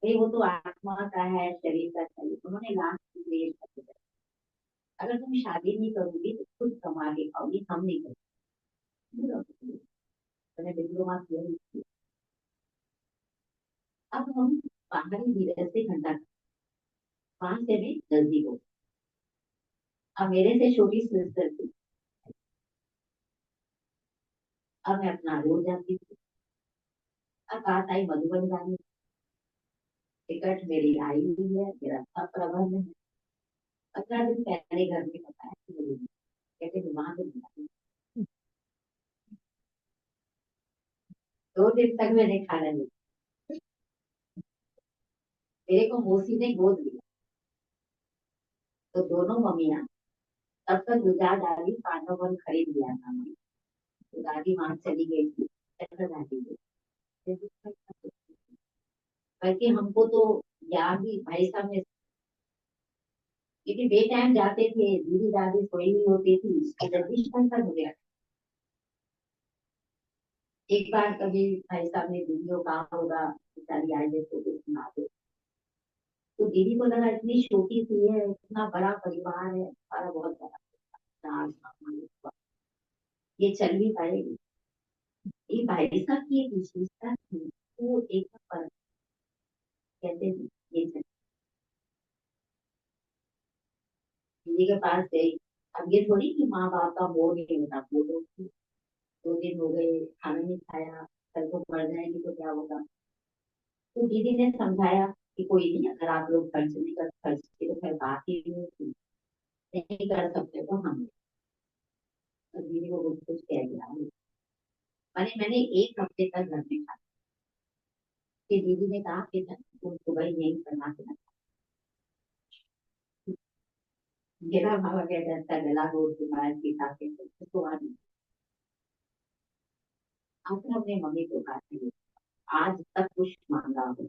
भाई वो तो आत्मा का है शरीर का चाहिए, उन्होंने लास्ट में अगर तुम शादी नहीं करोगी तो खुद कमा के खाओगी, हम नहीं करेंगे। मैंने डिप्लोमा किया, अब हम पहाड़ी धीरज से घंटा, 5 से भी जल्दी हो, अब मेरे से छोटी सिस्टर थी, अब मैं अपना रोज जाती थी। अब बात आई मधुबन जाने, टिकट मेरी आई हुई है, मेरा सब प्रबंध है, 15 दिन पहले घर में बताया कि मुझे कहते वहां से बुला, 2 दिन तक मैंने खाना नहीं, मेरे को मौसी ने गोद लिया, तो दोनों मम्मियाँ तब तक गुजार डाली, पानो वन खरीद लिया था मैंने, तो दादी वहां चली गई थी, ऐसा दादी गई, बल्कि हमको तो याद ही भाई साहब ने, क्योंकि बे टाइम जाते थे, दीदी दादी सोई हुई होती थी, जगदीश का मुझे एक बार कभी भाई साहब ने दीदी को कहा होगा बेचारी आई है तो कुछ सुना दो, तो दीदी को लगा इतनी छोटी सी है, इतना बड़ा परिवार है हमारा, बहुत बड़ा दाल चावल, ये चल भी पाएगी। ये भाई साहब की एक विशेषता थी, वो एक पर कहते थे ये चल, दीदी के पास गई, अब ये थोड़ी कि माँ बाप का मोह नहीं होता, वो तो 2 दिन हो गए खाना नहीं खाया, कल को मर जाएगी तो क्या होगा, तो दीदी ने समझाया कि कोई नहीं, अगर आप लोग खर्च नहीं कर, खर्च की तो खैर बात ही नहीं होती, नहीं कर सकते तो हम, तो दीदी को कुछ कुछ कह दिया, मैंने मैंने 1 हफ्ते तक घर में खाया, कि दीदी ने कहा कि तुम सुबह यही बना के रखना, मेरा भाव अगर रहता गला घोट के बाहर की खाते तो आज, आखिर अपने मम्मी को कहा कि आज तक कुछ मांगा हो,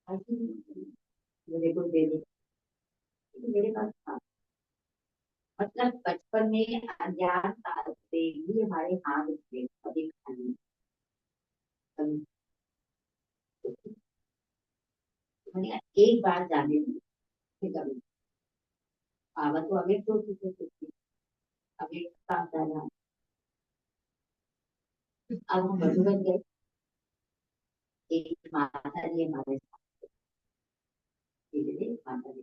आज मुझे कुछ दे दो, तो मेरे पास था, मतलब बचपन में अज्ञान काल से ही हमारे हाथ में कभी खाली, कभी, मैंने एक बार जाने में, फिर कभी पावा तो अभी तो चुके थे, अभी साथ जाना, अब हम मधुबन गए, एक माता जी हमारे साथ, धीरे धीरे माता जी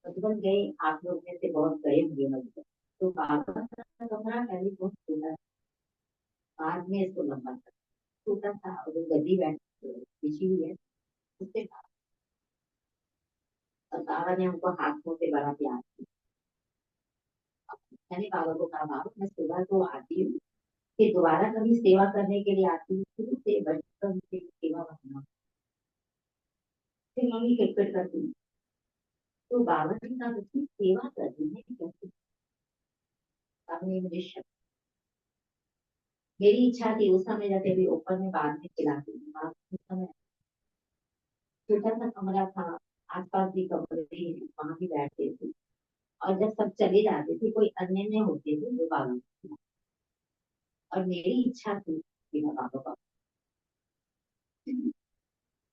मधुबन गए। आप लोग में से बहुत गए होंगे मधुबन। तो बाबा का कमरा पहले बहुत छोटा, बाद में इसको लंबा कर छोटा था, और वो गद्दी बैठ बिछी हुई है उससे और बाबा ने हमको हाथों से बड़ा प्यार किया। मैंने बाबा को कहा, बाबा मैं सुबह तो आती हूँ, फिर दोबारा कभी सेवा करने के लिए आती हूँ, शुरू से बचपन से सेवा करना, फिर मम्मी खटपट करती हूँ। तो बाबा ने कहा बच्ची सेवा करनी है कैसे। बाबा ने मुझे शब्द, मेरी इच्छा थी उस समय, जैसे भी ऊपर में बाद में खिलाती थी बाप, उस समय छोटा सा कमरा था, आसपास भी कमरे थे, वहां भी बैठते थे। और जब सब चले जाते थे, कोई अन्य में होते थे वो बाबा को खिलाते। और मेरी इच्छा थी कि मैं बाबा का,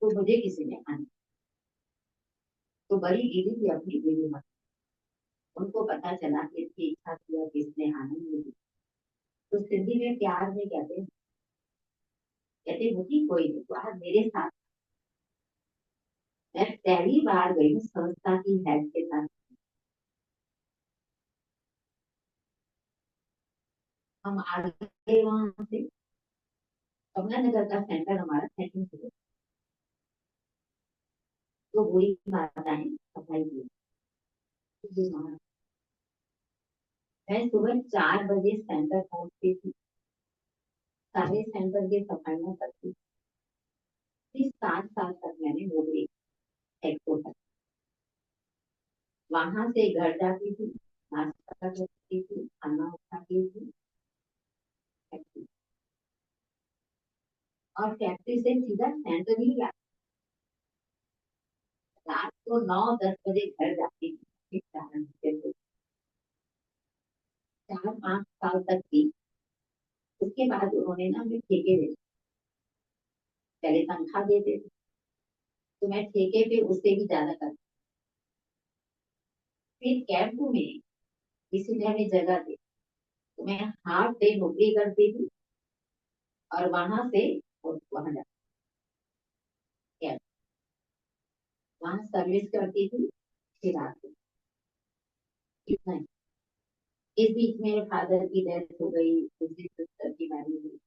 तो मुझे किसी ने आना, तो बड़ी दीदी थी अपनी दीदी मत, उनको पता चला कि इसकी इच्छा थी और किसने आना नहीं दिया। तो सिंधी में प्यार में कहते मुझे कोई नहीं, तो आज मेरे साथ। मैं पहली बार गई हूँ संस्था की हेड के साथ। हम आ गए वहां से, कमला नगर का सेंटर हमारा सेकंड, तो वही माता है सफाई की। मैं सुबह 4 बजे सेंटर पहुंचती थी, सारे सेंटर की सफाइयाँ करती थी। 7 साल तक मैंने वो भी एक्सपो तक, वहां से घर जाती थी, नाश्ता करती थी, खाना उठाती थी फैक्ट्री, और फैक्ट्री से सीधा सेंटर ही जाती। रात को 9-10 बजे घर जाती थी, 4-5 साल तक की। उसके बाद उन्होंने ना हमें ठेके दे, पहले तनख्वाह देते थे, तो मैं ठेके पे उससे भी ज्यादा करती। फिर कैंप में किसी ने हमें जगह दी, तो मैं हाफ डे नौकरी करती थी, और वहां से वहां जाती, कैंप वहां सर्विस करती थी, फिर आती। इतना ही। इस बीच मेरे फादर की डेथ हो गई, दूसरी सिस्टर की मैरिज हुई,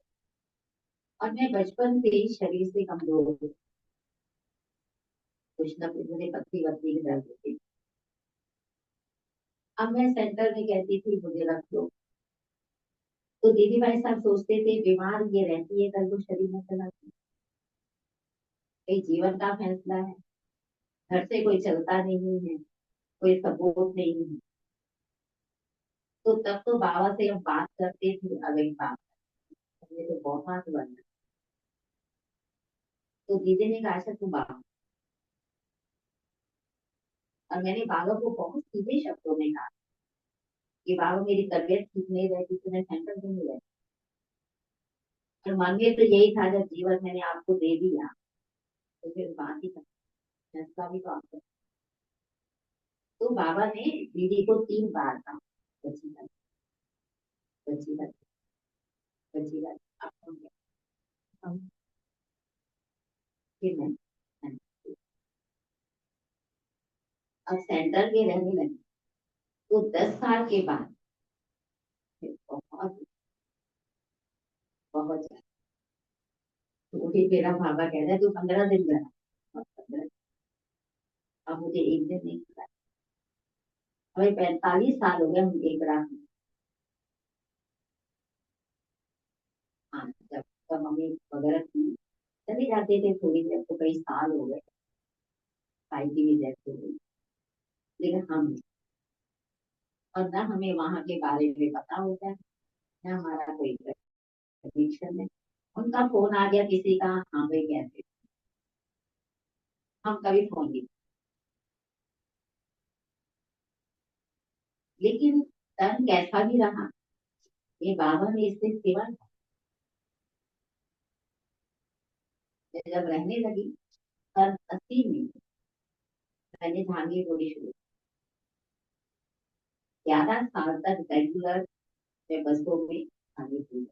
और मैं बचपन से ही शरीर से कमजोर हो गई। कुछ ना कुछ मुझे पत्नी वत्नी की दर्द होती। अब मैं सेंटर में कहती थी मुझे रख दो, तो दीदी भाई साहब सोचते थे बीमार ये रहती है, कल को शरीर में चला, कई जीवन का फैसला है, घर से कोई चलता नहीं है, कोई सपोर्ट नहीं है। तो तब तो बाबा से हम बात करते थे, अगली बात हमने तो बहुत बनना। तो दीदी ने कहा अच्छा तू बाबा, और मैंने बाबा को बहुत सीधे शब्दों में कहा कि बाबा मेरी तबीयत ठीक नहीं रहती, तो मैं सेंटर में नहीं रहती, और मन में तो यही था जब जीवन मैंने आपको दे दिया, तो फिर बात ही फैसला भी तो आपका। तो बाबा ने दीदी को 3 बार कहा बची बात, बची बात, बची बात, आपको क्या। हम- फिर मैं अब सेंटर में रहने लगी, तो 10 साल के बाद फिर बहुत बहुत ज्यादा, तो फिर मेरा बाबा कहता है तू 15 दिन रहा, और 15, अब मुझे एक दिन नहीं खिला। हमें 45 साल हो गए हम एक रात में। हाँ, जब तब मम्मी वगैरह थी, चले जाते थे थोड़ी देर, तो कई साल हो गए, भाई की भी डेथ हो गई, लेकिन हम, और ना हमें वहां के बारे में पता होता है, ना हमारा कोई कनेक्शन है। उनका फोन आ गया किसी का, हाँ भाई कैसे, हम कभी फोन नहीं। लेकिन तन कैसा भी रहा, ये बाबा ने इससे सेवा जब रहने लगी, सन 80 में मैंने धांगी बोली शुरू, 11 साल तक रेगुलर मैं बसों में धांगी थी।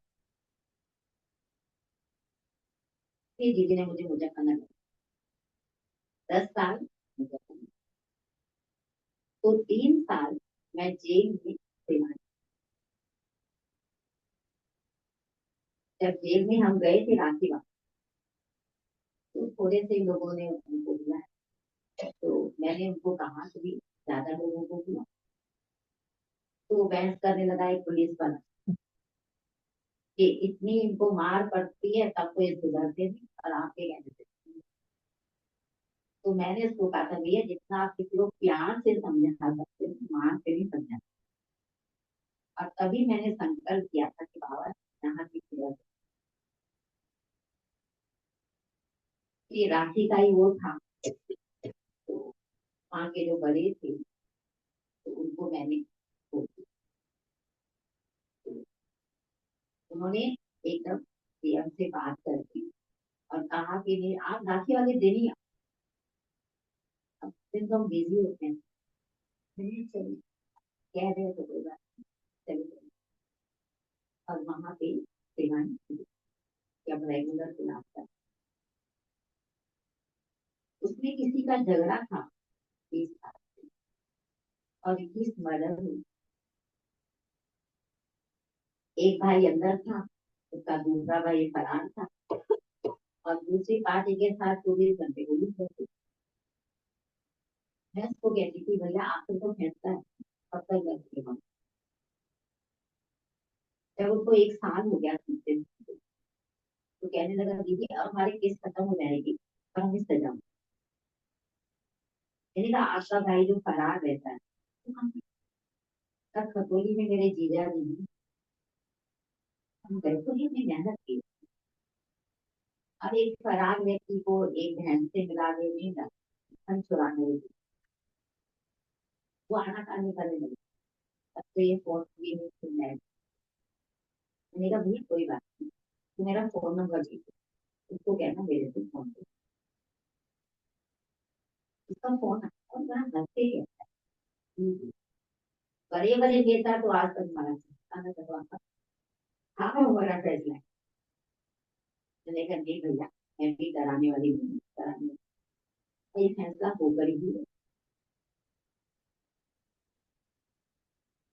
फिर दीदी ने मुझे मुजफ्फरनगर 10 साल मुजफ्फरनगर। तो 3 साल मैं जेल में रिमांड। जब जेल में हम गए थे राखी बाग, तो थोड़े से लोगों ने उनको बुलाया। तो मैंने उनको कहा कि भी ज्यादा लोगों को बुला। तो वो बहस करने लगा एक पुलिस वाला कि इतनी इनको मार पड़ती है तब तो ये सुधरते नहीं, और आपके कहने से। तो मैंने उसको कहा था भैया जितना आप किसी को प्यार से समझा सकते हो मार से नहीं समझा। और तभी मैंने संकल्प किया था कि बाबा यहाँ की सेवा। ये राखी का ही वो था। तो वहाँ के जो बड़े थे तो उनको मैंने बोल दिया। तो उन्होंने एकदम सीएम से बात करके और कहा कि नहीं आप राखी वाले दिन ही अब दिन तो हम बिजी होते हैं। मैंने चलिए कह रहे हो तो कोई बात नहीं, चलिए। और वहाँ पे सेवाएं जब रेगुलर क्लास था, उसमें किसी का झगड़ा था 20 साल और 21 मर्डर हुई। एक भाई अंदर था, उसका दूसरा भाई फरार था, और दूसरी पार्टी के साथ 24 घंटे गोली चलती। मैं उसको कहती थी भैया आपको तो फैसला है कब तक लड़के हम। जब उसको 1 साल हो गया सुनते सुनते, तो कहने लगा दीदी अब हमारे केस खत्म हो जाएगी और हमें सजा। मैंने कहा आपका भाई जो फरार रहता है, तो हम तब खतौली में मेरे जीजा जी हैं, हम गए तो ही हमने मेहनत की। अब एक फरार व्यक्ति को एक बहन से मिला देने का हम चुराने लगे, वो आनाकानी करने लगे। तब तो ये फोन भी नहीं सुनना है। मैंने कहा भैया कोई बात नहीं, तो मेरा फोन नंबर दे दो, उसको कहना मेरे से फोन दे। उसका फोन आया और बड़ा हंसते कहता है बड़े बड़े नेता तो आज तक मारा आना करवाता। हाँ हमारा फैसला है। मैंने कहा नहीं भैया मैं भी डराने वाली नहीं डराने वाली। ये फैसला होकर ही है।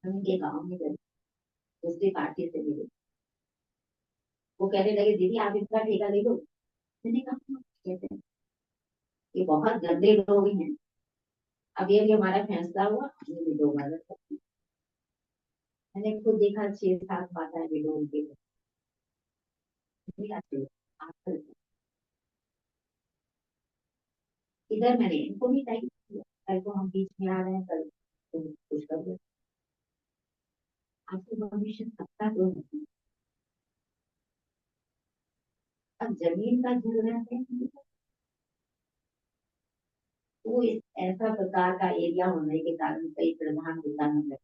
हम उनके गाँव में गए, दूसरी पार्टी से मिले। वो कहने लगे दीदी आप इसका ठेका ले लो। मैंने कहा "हाँ, कहते हैं ये बहुत गंदे लोग हैं। अब ये हमारा फैसला हुआ ये भी दोबारा मैंने खुद देखा 6-7 माताएं विडो उनके नहीं आते आजकल। इधर मैंने इनको भी टाइम दिया, कल को हम बीच में आ रहे हैं, कल तुम कुछ कर दो। आपको भविष्य सबका तो नहीं। अब जमीन का झगड़ा है तो इस ऐसा प्रकार का एरिया होने के कारण कई प्रधान होता है।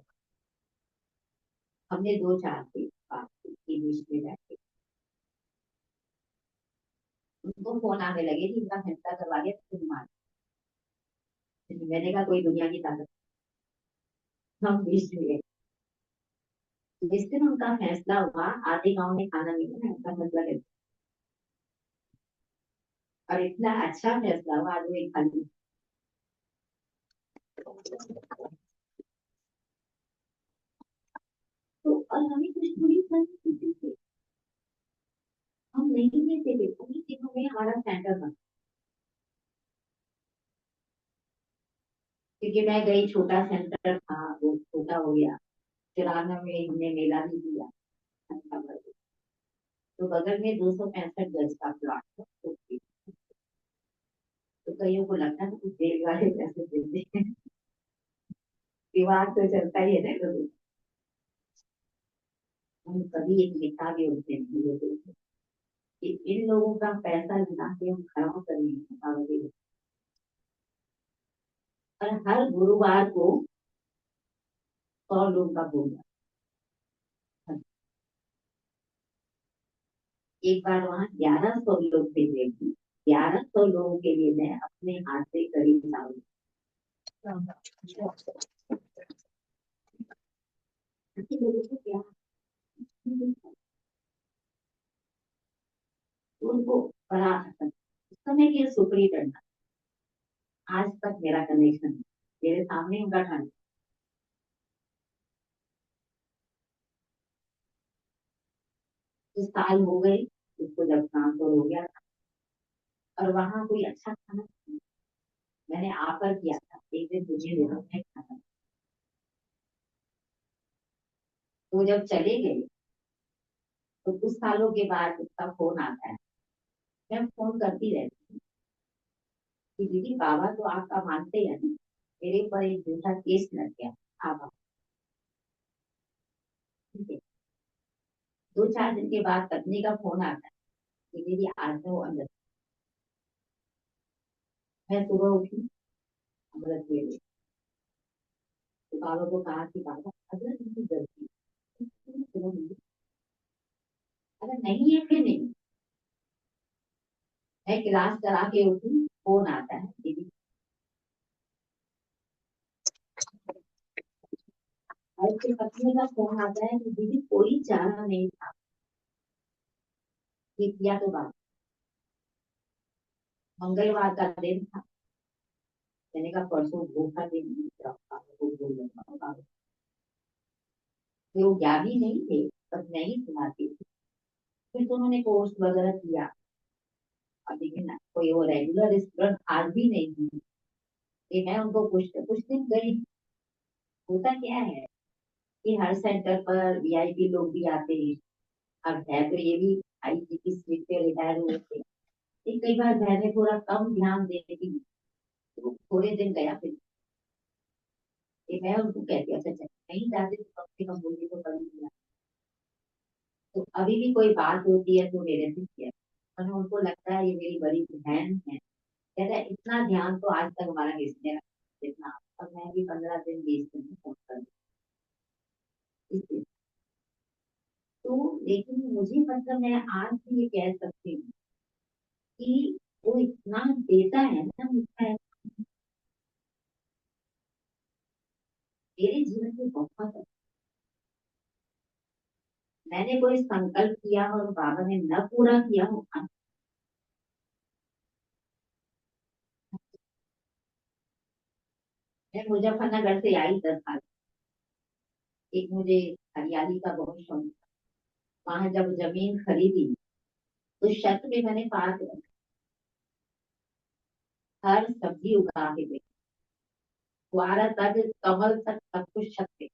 हमने 2-4 से बात की कि बीच में बैठे उनको फोन आने लगे कि इनका फैसला करवा दिया तो तुम मान। मैंने कहा कोई दुनिया की ताकत। हम बीच में गए। जिस दिन उनका फैसला हुआ आधे गांव में खाना नहीं बना, उनका फैसला कैसे। और इतना अच्छा फैसला हुआ आज वो एक खाली। तो और हमें कुछ थोड़ी करनी किसी से, हम नहीं लेते थे उन्हीं दिनों में हमारा सेंटर था। क्योंकि मैं गई छोटा सेंटर था वो छोटा हो गया। चुराना में हमने मेला भी दिया। तो बगल में 265 गज का प्लॉट था तो कईयों को लगता है कुछ देर वाले पैसे देते हैं। विवाद तो चलता ही है ना। हम कभी एक लिखा भी होते हैं कि इन लोगों का पैसा लगा के हम खराब करेंगे। और हर गुरुवार को 100 लोग का भोग। एक बार वहाँ 1100 लोग थे लेकिन 1100 लोगों के लिए मैं अपने हाथ से करीब लाऊंगी। लोगों को क्या उनको बड़ा उस समय की सुपरी टंडन आज तक मेरा कनेक्शन है, मेरे सामने उनका खाना। कुछ साल हो गए उसको जब ट्रांसफर हो गया, और वहां कोई अच्छा खाना नहीं। मैंने ऑफर किया था एक दिन मुझे दे दो, मैं खाना। वो जब चले गए तो कुछ सालों के बाद उसका फोन आता है। मैं फोन करती रहती हूँ कि दीदी बाबा तो आपका मानते हैं ना, मेरे ऊपर एक झूठा केस लग गया। आप ठीक है। 2-4 दिन के बाद पत्नी का फोन आता है कि दीदी आज तो अंदर। मैं सुबह उठी, अमृत ले ली। तो बाबा को कहा कि बाबा अगर उनकी गलती है, तो सुबह मुझे, अगर नहीं है फिर नहीं। मैं क्लास करा के उठी, फोन आता है दीदी। और उसकी पत्नी का फोन आता है कि दीदी कोई चारा नहीं था, ये किया तो बात। मंगलवार का दिन था। मैंने कहा परसों धोखा दे दिया, पापा को बोल रहा पापा को। वो ज्ञानी नहीं थे, बस मैं ही सुनाती थी। फिर तो उन्होंने कोर्स वगैरह किया। अब लेकिन कोई वो रेगुलर स्टूडेंट आज भी नहीं थी कि मैं उनको कुछ दिन गई। होता क्या है कि हर सेंटर पर वीआईपी लोग भी आते हैं। अब है तो ये भी आईजी की सीट पे रिटायर हुए थे, लेकिन कई बार मैंने थोड़ा कम ध्यान देती हूँ, तो थोड़े दिन गया फिर। ये मैं उनको कहती अच्छा अच्छा नहीं जाते तो कम से कम बोलिए तो कभी नहीं। तो अभी भी कोई बात होती है तो मेरे से किया, और उनको लगता है ये मेरी बड़ी बहन है। कहता है इतना ध्यान तो आज तक हमारा किसने रखा इतना। और मैं भी 15 दिन 20 दिन फोन कर इसलिए। तो लेकिन मुझे मतलब मैं आज भी ये कह सकती हूँ कि वो इतना देता है ना मुझका, मेरे जीवन में बहुत है। मैंने कोई संकल्प किया और बाबा ने न पूरा किया होगा। मैं मुजफ्फरनगर से आई 10 साल। एक मुझे हरियाली का बहुत शौक था। वहां जब जमीन खरीदी तो छत पे मैंने पार्क रखा, हर सब्जी उगा के गई, फुआरा तक कमल तक सब कुछ छत पे।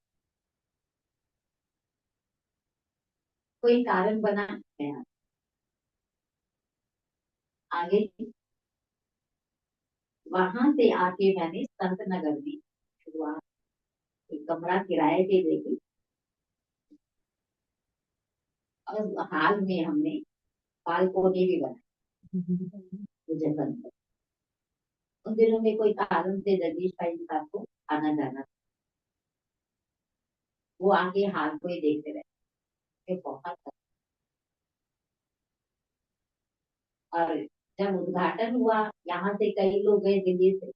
कोई कारण बना मैं आगे। वहां से आके मैंने संत नगर में शुरुआत, एक कमरा किराए पे लेके, और हाल में हमने बालकोनी भी बनाई मुझे बंद। उन दिनों में कोई कारण से जगदीश भाई साहब को आना जाना था। वो आके हाल को ही देखते रहे बहुत। और जब उद्घाटन हुआ, यहाँ से कई लोग गए दिल्ली से,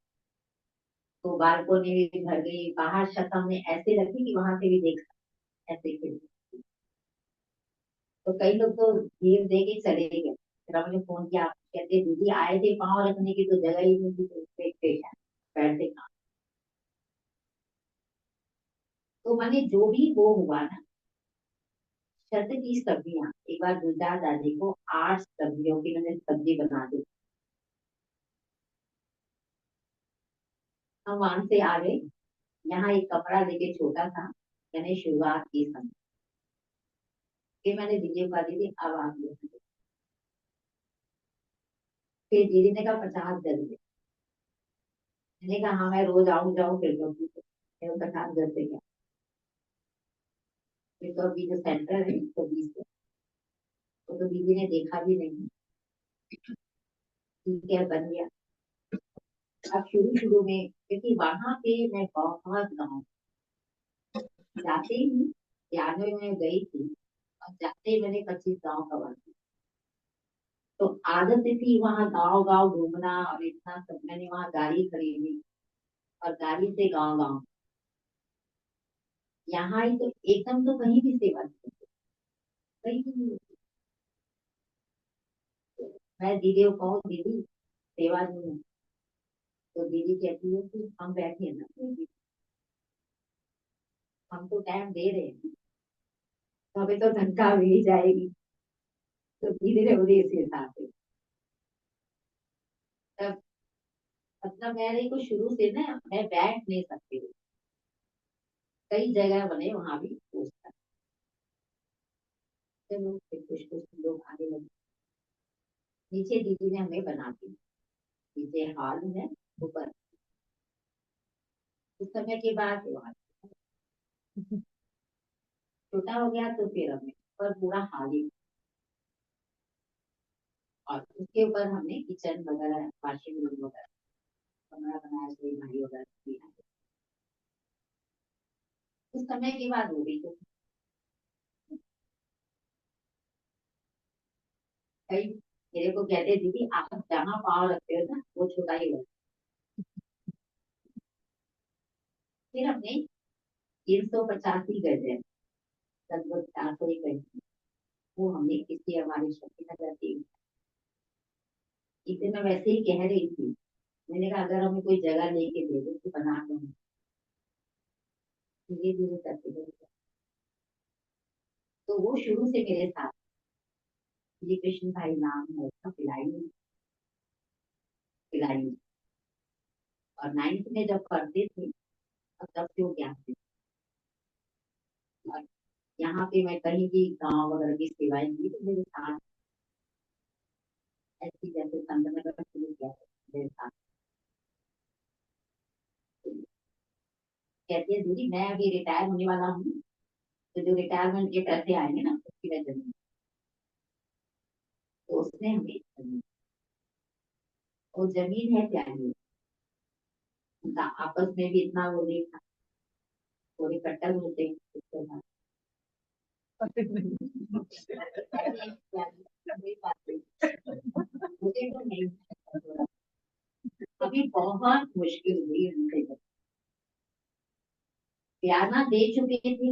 तो बालकोनी भी भर गई। बाहर छत हमने ऐसे रखी कि वहां से भी देख सकते ऐसे खिड़की। तो कई लोग तो भीड़ दे के चले गए। फिर हमने फोन किया, कहते दीदी आए थे पाँव रखने की तो जगह ही नहीं थी, तो उसपे एक पेशा बैठे कहाँ। तो मैंने जो भी वो हुआ ना, छत की सब्जियां एक बार गुलजार दादी को 8 सब्जियों की मैंने सब्जी बना दी। हम वहां से आ गए, यहाँ एक कपड़ा लेके छोटा सा मैंने शुरुआत की समझ। फिर मैंने दीदी को कहा दीदी अब आप लोग। फिर दीदी ने कहा 50 गज दे। मैंने कहा हाँ मैं रोज आऊँ जाऊँ फिर तो ठीक है, 50 गज से क्या। फिर तो अभी जो सेंटर है तो 20 है। तो दीदी ने देखा भी नहीं। ठीक है बन गया। अब शुरू शुरू में क्योंकि वहां पे मैं बहुत गाँव जाते ही, यादव में गई थी, और जाते ही मैंने 25 गाँव कवर किया। तो आदत थी वहां गांव गांव घूमना, और इतना सब मैंने वहां गाड़ी खरीदी, और गाड़ी से गांव गांव। यहाँ ही तो एकदम तो कहीं भी सेवा नहीं होती, कहीं भी नहीं होती। मैं दीदी को कहूँ दीदी सेवा नहीं है, तो दीदी कहती है कि हम बैठे हैं ना दीदी, हम तो टाइम दे रहे हैं, तो हमें तो तनख्वाह मिल ही जाएगी। तो दीदी ने मुझे इस हिसाब से तब, मतलब मेरे को शुरू से ना मैं बैठ नहीं सकती थी, कई जगह बने वहां भी पूछता। चलो फिर कुछ कुछ लोग आने लगे। नीचे दीदी ने हमें बना दी, नीचे हॉल है, ऊपर। कुछ समय के बाद वहाँ छोटा हो गया तो फिर हमने ऊपर पूरा हॉल ही, और उसके ऊपर हमने किचन वगैरह वॉशिंग रूम वगैरह कमरा बनाया, कोई भाई वगैरह किया। कुछ समय के बाद वो भी तो कई मेरे को कहते दीदी आप जहाँ पाँव रखते हो ना वो छोटा ही हो। फिर हमने 385 गज है, लगभग 400 ही गज, वो हमने किसी हमारी शक्ति नगर की, एक दिन मैं वैसे ही कह रही थी, मैंने कहा अगर हमें कोई जगह लेके दे दो तो बना दो, धीरे धीरे करके करके। तो वो शुरू से मेरे साथ, ये कृष्ण भाई नाम है उसका, पिलाई पिलाई। और 9th में जब पढ़ते थे तब से वो ज्ञान थे। और यहाँ पे मैं कहीं भी गाँव वगैरह की सेवाएं की तो मेरे साथ, ऐसी जैसे संत नगर शुरू किया था, मेरे साथ। तो कहती है दीदी मैं अभी रिटायर होने वाला हूँ, तो जो रिटायरमेंट के पैसे आएंगे ना उसकी मैं जमीन, तो उसने हमें जमीन, और जमीन है प्यारी, उनका आपस में भी इतना वो नहीं था, थोड़े कट्टर होते हैं उसके बाद। मुझे तो नहीं, अभी बहुत मुश्किल हुई उनसे जब बयाना दे चुके थे।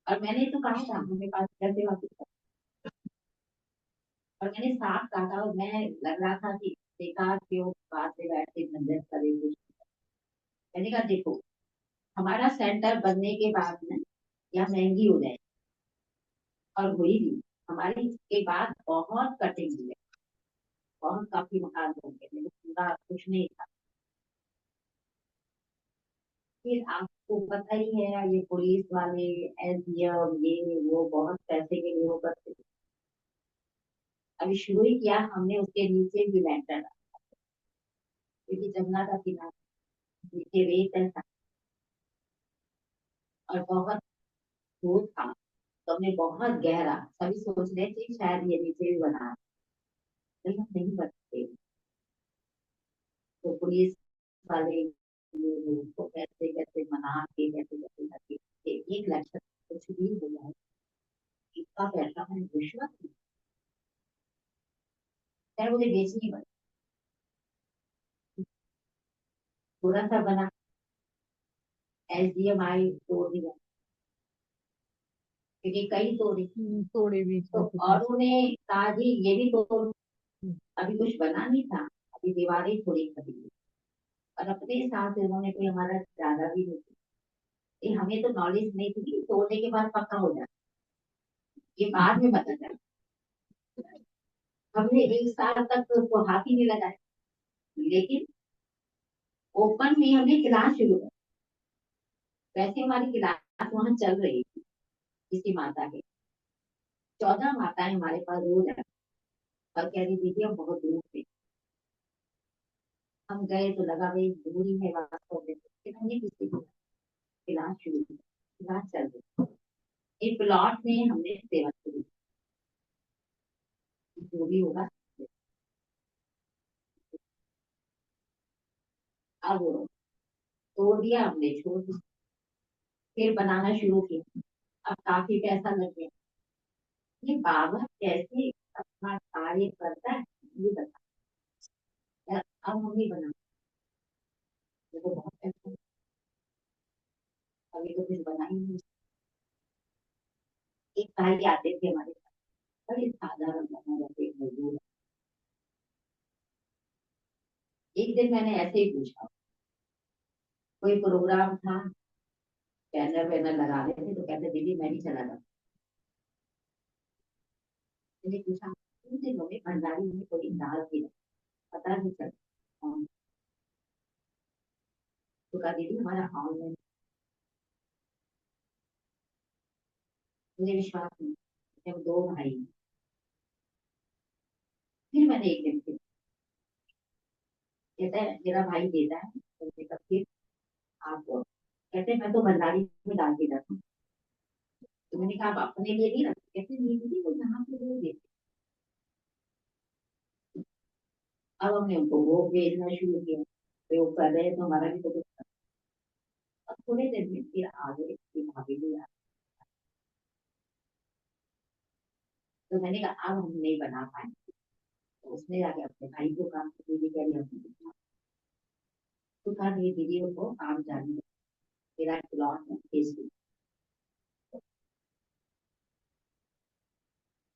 और मैंने तो कहा था हमें पास घर से वापस कर। और मैंने साफ कहा था, और मैं लग रहा था कि बेकार क्यों बात से बैठ के झंझट करे कुछ। मैंने कहा देखो हमारा सेंटर बनने के बाद में यह महंगी हो जाए, और हुई भी हमारी इसके बाद बहुत कटिंग हुई है, बहुत काफी मकान बन गए, लेकिन पूरा कुछ नहीं था। फिर आपको पता ही है ये पुलिस वाले, एसडीएम, ये वो बहुत पैसे के लिए वो करते थे। अभी शुरू ही किया हमने, उसके नीचे भी लेंटर डाला, क्योंकि जमुना का किनारा, नीचे रेत है, और बहुत दूर था। तो हमने बहुत गहरा, सभी सोच रहे थे शायद ये नीचे भी बना है, लेकिन हम नहीं बनते। तो पुलिस वाले उसको कैसे कैसे मना के कैसे कैसे करके 1 लाख कुछ भी हो जाए, इसका पैसा है रिश्वत, चाहे मुझे बेचनी पड़े। थोड़ा सा बना, एसडीएम आई तोड़ दिया, क्योंकि कई तोड़ी। थोड़े बीच तो में कुछ और उन्हें कहा जी ये भी तोड़, नहीं। अभी कुछ बना नहीं था, अभी दीवारें थोड़ी खड़ी, और अपने हिसाब से उन्होंने कोई हमारा ज्यादा भी नहीं किया। ये हमें तो नॉलेज नहीं थी कि तोड़ने के बाद पक्का हो जाए, ये बाद में पता चला। हमने 1 साल तक तो उसको हाथ ही नहीं लगाया, लेकिन ओपन में हमने क्लास शुरू कर। वैसे हमारी क्लास वहां चल रही थी किसी माता के, 14 माताएं हमारे पास रोज आती, और कह रही दीदी हम बहुत दूर थे, हम गए तो लगा भाई दूरी है वास्तव में, लेकिन हमने किसी की क्लास शुरू की, क्लास चल रही। एक प्लॉट में हमने सेवा शुरू की, जो भी होगा। अब तोड़ दिया हमने, छोड़ दिया, फिर बनाना शुरू किया। अब काफी पैसा लग गया। ये बाबा कैसे अपना कार्य करता है ये बता। अब हम नहीं बना, ये तो बहुत पैसा, अभी तो कुछ बना ही नहीं। एक भाई आते थे हमारे साथ, बड़े साधारण बना रहते, एक मजदूर, एक दिन मैंने ऐसे ही पूछा, कोई प्रोग्राम था, बैनर वैनर लगा रहे थे, तो कहते दीदी मैं नहीं चला जाऊँ। मैंने पूछा उन दिनों में भंडारी में कोई दाल थी, पता नहीं चला। हाँ, तो कहा दीदी हमारा हॉल में, मुझे विश्वास नहीं, जब दो भाई हैं। फिर मैंने एक दिन फिर, कहता है मेरा भाई देता है, तो मैंने कहा फिर आपको, कहते मैं तो भंडारी में डाल के जाता हूँ। तो मैंने कहा आप अपने लिए नहीं रखते, कहते नहीं दीदी वो यहाँ पे लोग देते। अब हमने उनको वो भेजना शुरू किया, तो वो कर रहे हैं तो हमारा भी तो कुछ कर। अब थोड़े दिन में फिर आ गए कि भाभी भी आ। तो मैंने कहा अब हम नहीं बना पाए, तो उसने जाके अपने भाई को कहा कि दीदी कह रही हम, तो कहा नहीं दीदी को काम जाने दो, मेरा प्लॉट है फेसबुक।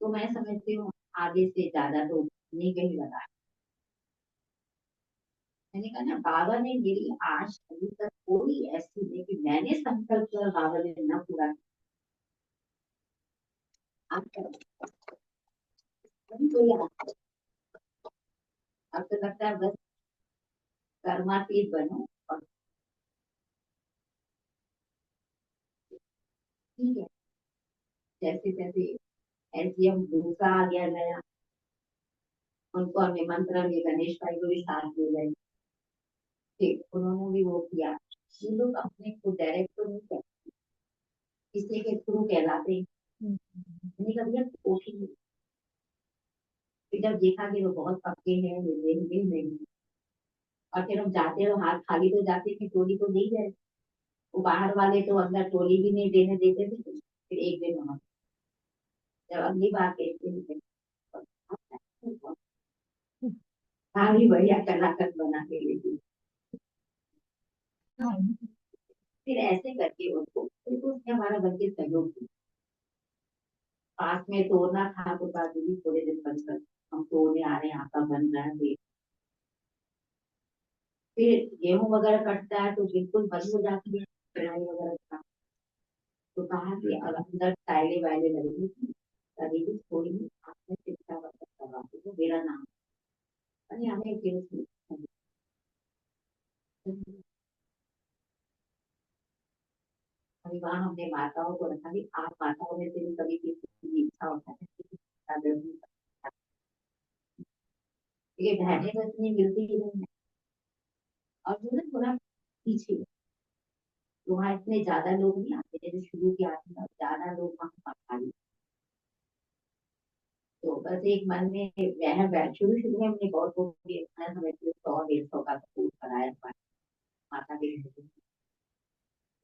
तो मैं समझती हूँ आगे से ज्यादा तो नहीं कहीं लगा। मैंने कहा ना बाबा ने मेरी आज अभी तक कोई ऐसी नहीं कि मैंने संकल्प किया और बाबा ने न पूरा किया। अब कभी कोई आता है, अब तो लगता है बस कर्मातीत बनो और ठीक है, जैसे जैसे ऐसे हम दूसरा आ गया नया, उनको हमने मंत्र में गणेश भाई को भी साथ ले गए, ठीक उन्होंने भी वो किया। ये लोग अपने को डायरेक्ट तो नहीं कहते, किसी के थ्रू कहलाते हैं। मैंने कहा भैया कोशिश, फिर जब देखा कि वो बहुत पक्के हैं, ये देंगे नहीं, और फिर हम जाते हैं तो हाथ खाली तो जाते कि टोली तो नहीं जाए। वो बाहर वाले तो अंदर टोली भी नहीं देने देते थे। फिर एक दिन वहां, जब अगली बार कहते हैं हाँ भी बढ़िया कलाकार बना के लेती, फिर ऐसे करके उनको, फिर तो उसने हमारा बन के सहयोग किया। पास में तोड़ना था तो कहा दीदी थोड़े दिन बंद कर, हम तोड़ने आ रहे हैं, आपका बन रहा है। फिर गेहूं वगैरह कटता है तो बिल्कुल बंद हो जाती है कढ़ाई वगैरह का। तो कहा कि अब अंदर टाइले वाइले लगेगी, कभी भी थोड़ी आपने शिक्षा वगैरह करवा दो मेरा नाम, अरे हमें फिर अभी वहां हमने माताओं को रखा कि आप माताओं में से भी कभी किसी की इच्छा होता है कि अगर ये बहनें तो इतनी मिलती ही नहीं है। और जो ना थोड़ा पीछे, तो वहाँ इतने ज्यादा लोग नहीं आते, जैसे शुरू के आते हैं ज्यादा लोग वहाँ पहाड़ी। तो बस एक मन में वह बैठ, शुरू शुरू में हमने बहुत लोग मैं समझती हूँ 100 150 का सूट कराया हुआ है माता के घर पे।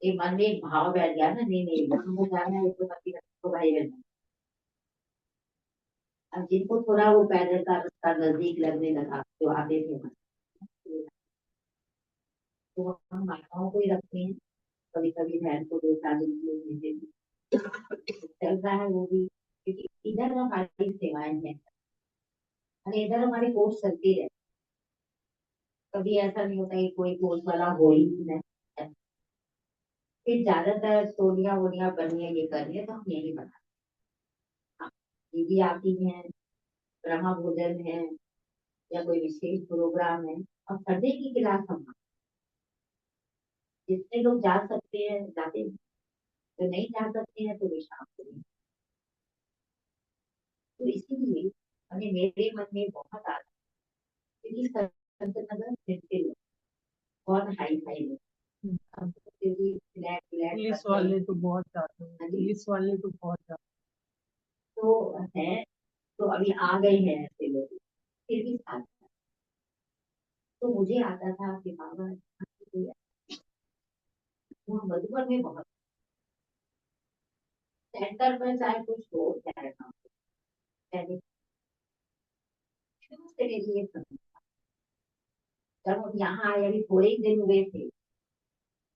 एक मन में एक भाव बैठ गया ना, नहीं नहीं वहां को जाना है तो पति को भाई बहन। अब जिनको थोड़ा वो पैदल का रास्ता नजदीक लगने लगा जो आते थे वहाँ, तो हम माताओं को ही रखते हैं, कभी कभी बहन को 2 4 दिन के लिए भेज देते हैं। चल रहा है वो भी, क्योंकि इधर हमारी सेवाएं हैं, अरे इधर हमारे कोर्स चलती रहे, कभी ऐसा नहीं होता कि कोई कोर्स वाला हो ही नहीं। फिर ज्यादातर टोलियां वोलियां बननी है, ये करनी है तो हम यही बना, हाँ, दीदी आती हैं, ब्रह्मा भोजन है या कोई विशेष प्रोग्राम है, और संडे की क्लास हम जितने लोग जा सकते हैं जाते हैं, जो नहीं जा सकते हैं तो वे शाम को नहीं। तो इसीलिए हमें मेरे मन में बहुत आता है, क्योंकि संत नगर मिलते लोग बहुत हाई फाई लोग, हम तो फिर भी फ्लैट फ्लैट पुलिस करते हैं। वाले तो बहुत जाते हैं, हाँ जी, पुलिस वाले तो बहुत जाते तो है, तो अभी आ गए हैं ऐसे लोग, फिर भी साथ। तो मुझे आता था कि बाबा वहाँ मधुबन में बहुत सेंटर पर चाहे कुछ हो चाहे ना हो, पहले शुरू से मेरी ये पसंद। जब हम यहाँ आए अभी थोड़े ही दिन हुए थे,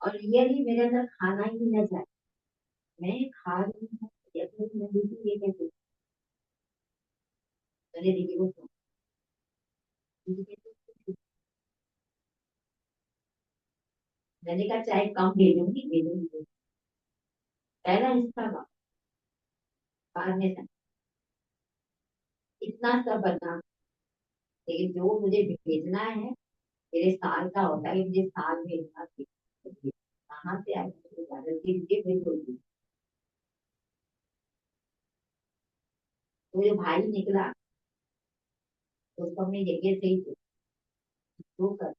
और रियली मेरे अंदर खाना ही न जाए, मैं खा रही हूँ या फिर मैं दीदी ये कैसे, मैंने दीदी को दीदी कहती मैंने कहा चाहे कम दे दूंगी। पहला हिस्सा बाद में था। इतना सब बना, लेकिन जो मुझे भेजना है मेरे साल का होता है, मुझे साल भेजना थी। कहाँ से आए बिल्कुल भी। तो जो भाई निकला तो उसको हमने जगह से ही तो कर।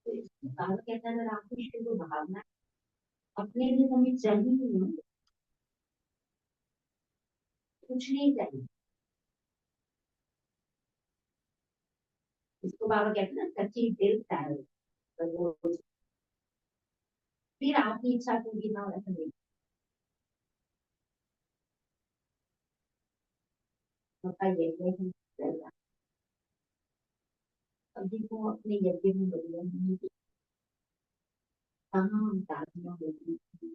तो बाबा कहता है अगर आपको शुद्ध भावना अपने लिए हमें चाहिए नहीं, कुछ नहीं चाहिए। इसको बाबा कहते हैं ना सच्ची दिल चाहिए। तो वो फिर आपकी इच्छा पूरी ना हो ऐसा नहीं होता। ये है कि अभी वो अपने यज्ञ में बढ़िया नहीं कहाँ दादियाँ होती थी,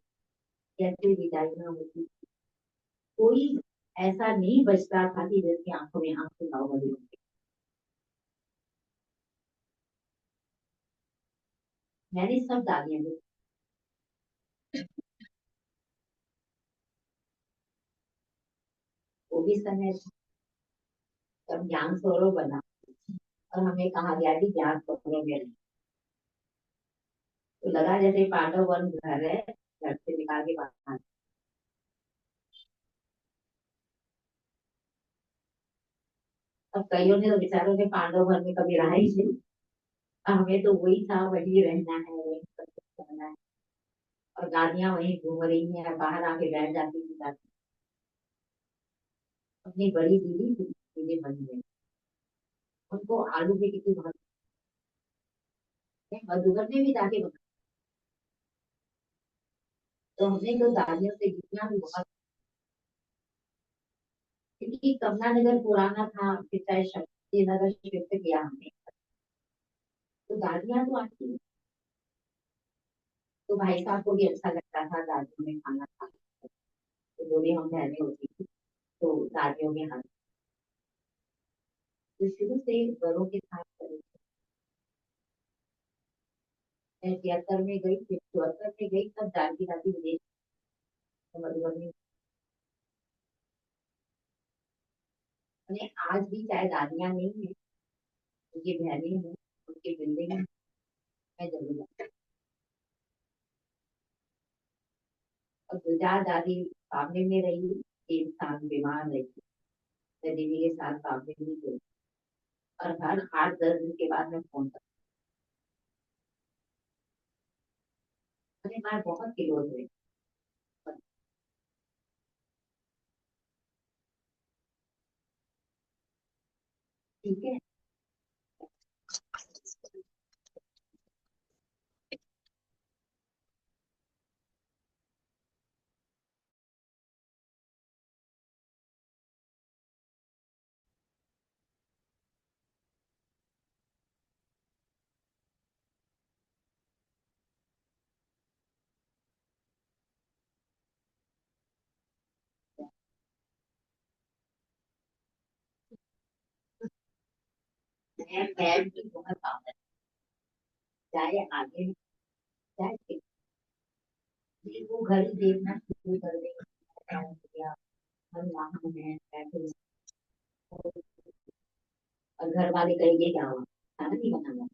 कैसे विदाइयाँ होती थी। कोई ऐसा नहीं बचता था कि जिसकी आंखों में आंसू ना बने। मैंने सब दादियाँ देखी। वो भी समय था जब ज्ञान स्वरूप बना और हमें कहा गया कि ज्ञान स्वरूप में रहना। तो लगा जैसे पांडव वन घर है, घर से निकाल के बाहर। अब कईयों ने तो बेचारों ने पांडव वन में कभी रहा ही नहीं। हमें तो वही था, वही रहना है, वही सब कुछ करना है। और दादियां वहीं घूम रही हैं, बाहर आके बैठ जाती थी दादी। अपनी बड़ी दीदी दीदी बन गई। उनको आलू की टिक्की बहुत पसंद है, मधुबन में भी जाके बना। तो हमने तो दादियों से जितना भी बहुत, क्योंकि कमला नगर पुराना था, फिर चाहे शक्ति नगर शिफ्ट किया हमने। तो दादियां तो आती। तो भाई साहब को भी अच्छा लगता था दादियों में खाना खाना। तो जो भी हम बहनें होती थी तो दादियों के हाथ। तो शुरू से बड़ों के साथ करी। मैं 73 में गई, फिर 74 में गई, तब दादी दादी विदेश में मधुबनी में। आज भी चाहे दादियां नहीं है, उनकी बहनें हैं, उनकी बिल्डिंग है, मैं जरूर जाती हूँ। और गुजरात दादी सामने में रही, 3 साल बीमार रही। मैं दीदी के साथ सामने में गई और हर 8-10 दिन के बाद मैं फोन करती। अरे मैं बहुत क्लोज हुई। ठीक है। मैं भी बहुत पावत, चाहे आगे चाहे पीछे, वो घर ही देखना शुरू कर देगा। हम वहां हैं बैठे और घर वाले कहेंगे क्या हुआ, खाना नहीं बनाना।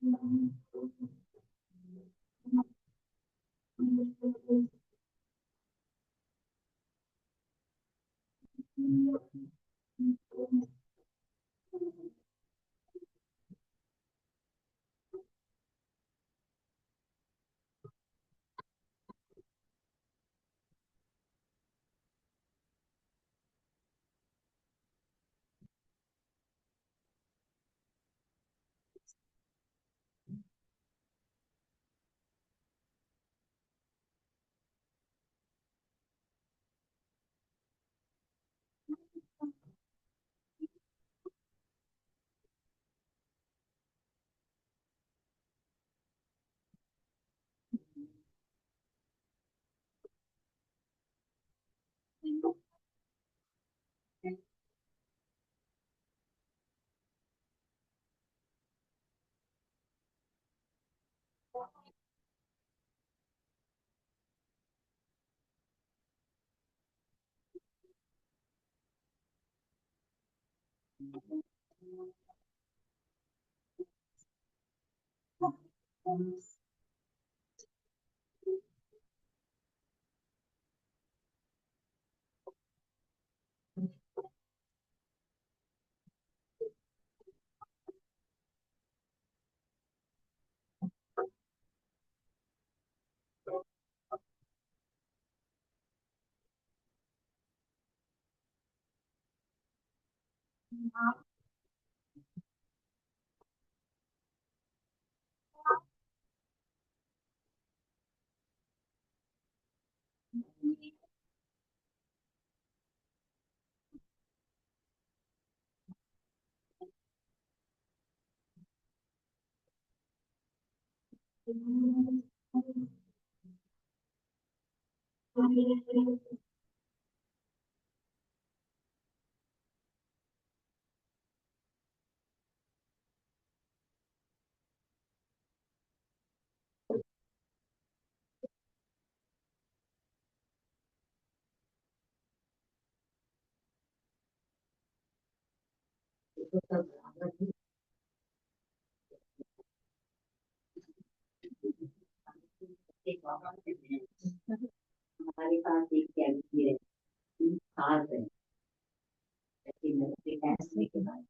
तो सब बराबर ही एक बाबा है, हमारे पास एक कैंची है, 3 साल है, लेकिन मेरे फैसले के बाद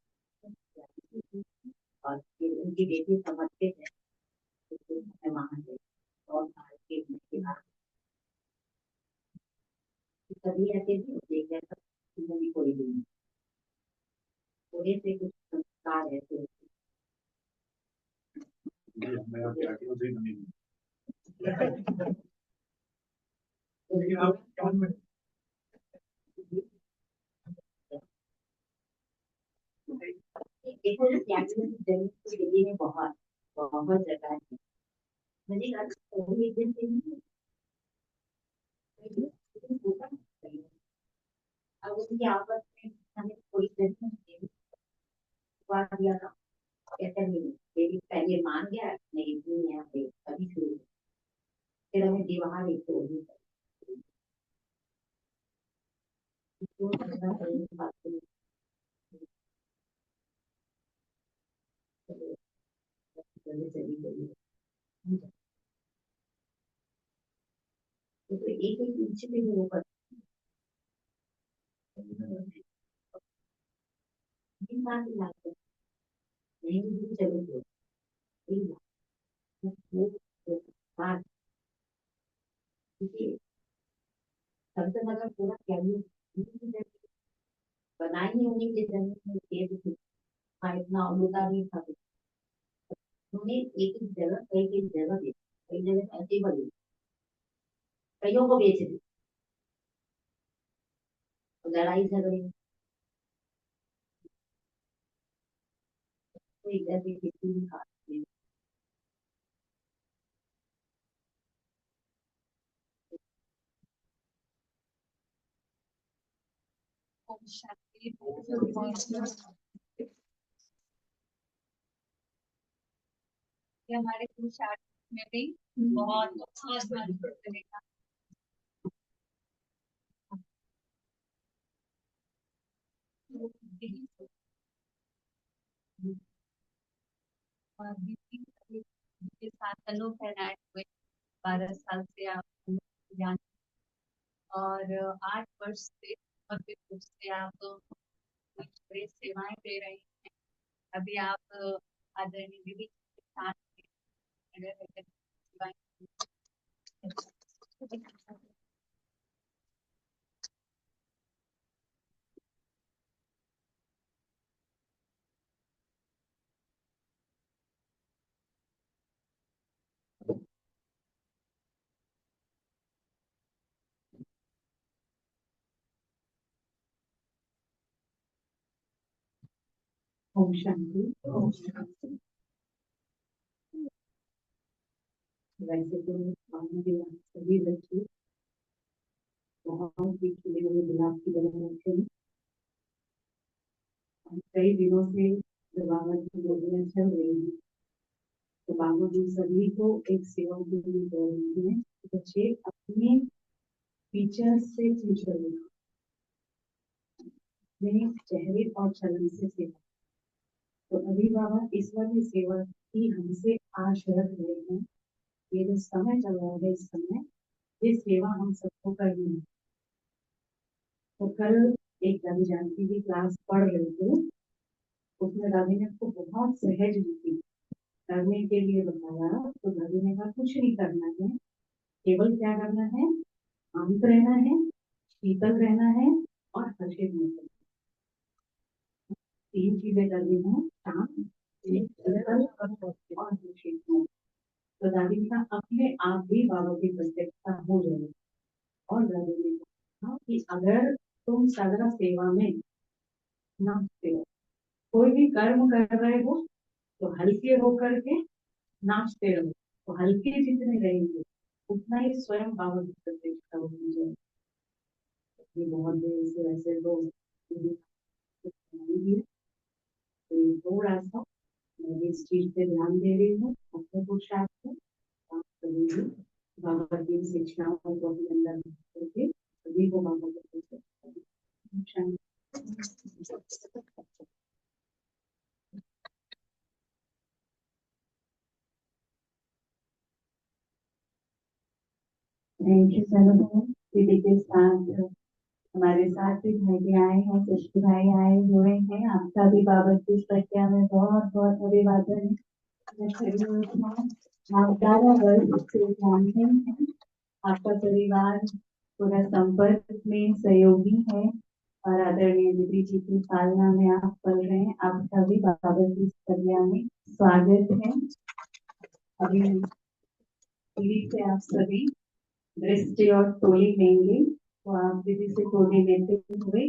और फिर उनकी बेटी समर्पित है, तो मैं वहां गई और साल के होने के बाद कभी ऐसे भी होते हैं जैसा जिंदगी कोई भी नहीं, थोड़े से कुछ संस्कार ऐसे होते हैं। देखो ना त्याग की जरूरत तो दिल्ली में बहुत बहुत जगह है, मैंने कहा कोई एक दिन से नहीं, लेकिन होता नहीं है। अब उनकी आपस में हमें कोई जरूरत दिया था, कहते नहीं मेरी पहले मान गया नहीं नहीं है अभी शुरू, फिर हमें दीवार एक तोड़नी पड़ी, तो झगड़ा करने की बात नहीं, चली चली गई है। तो एक एक पीछे भी वो कर इंसान की लाइफ नहीं भी चलो तो वो बात क्योंकि सबसे मतलब पूरा कैरियर बनाई नहीं होनी जिस जमीन में खेत थी, हाँ इतना होता नहीं था, उन्होंने एक एक जगह कई कई जगह बेची, कई जगह ऐसे बनी, कईयों को बेच दी, तो लड़ाई झगड़े तो इधर भी किसी भी हाथ में ये हमारे पुरुषार्थ में भी बहुत बहुत मदद करेगा। और तनु फैलाए हुए 12 साल से आप ज्ञान और 8 वर्ष से समर्पित रूप से आप बड़ी सेवाएं दे रहे हैं। अभी आप आदरणीय दीदी के साथ सेवाएं ओम शांति। ओम शांति। वैसे तो सभी बच्चे बहुत ही खिले हुए गुलाब की तरह होते हैं। कई दिनों से जब बाबा की गोलियां चल रही है तो बाबा जी सभी को एक सेवा के लिए कह रही है। बच्चे अपने फीचर से टीचर अपने चेहरे और चलन से सेवा। तो अभी बाबा इस वाली सेवा की हमसे आश रख रहे हैं। ये जो समय चल रहा है इस समय ये सेवा हम सबको करनी है। तो कल एक दादी जानकी की क्लास पढ़ रहे थे, उसमें दादी ने उसको बहुत सहज रीति करने के लिए बताया। तो दादी ने कहा कुछ नहीं करना है, केवल क्या करना है, शांत रहना है, शीतल रहना है और हर्षित नहीं करना। 3 चीजें करनी है, शांत, शीतल और हर्षित नहीं। तो दादी ने कहा अपने आप भी बाबा की प्रत्यक्षता हो जाएगी। और दादी ने कहा कि अगर तुम सदा सेवा में नाचते हो, कोई भी कर्म कर रहे हो तो हल्के होकर के नाचते रहो। तो हल्के जितने रहेंगे उतना ही स्वयं बाबा की प्रतिष्ठा होनी चाहिए। ये बहुत देर से ऐसे लोग थोड़ा सा मैं इस चीज पे ध्यान दे रही हूँ अपने पुरुषार्थ को करेंगे। बाबा की शिक्षाओं को भी अंदर करके सभी को बाबा को थैंक यू सर। दीदी के साथ हमारे साथ भी भाई आए हैं, कृष्ण भाई आए हुए हैं। आपका भी बाबा की प्रज्ञा में बहुत बहुत अभिवादन है। आप 11 वर्ष से जानते हैं, आपका परिवार पूरा संपर्क में सहयोगी है और आदरणीय दीदी जी की पालना में आप पढ़ रहे हैं। आपका भी बाबा की प्रज्ञा में स्वागत है। अभी दीदी से आप सभी दृष्टि और टोली लेंगे, तो आप दीदी से टोली लेते हुए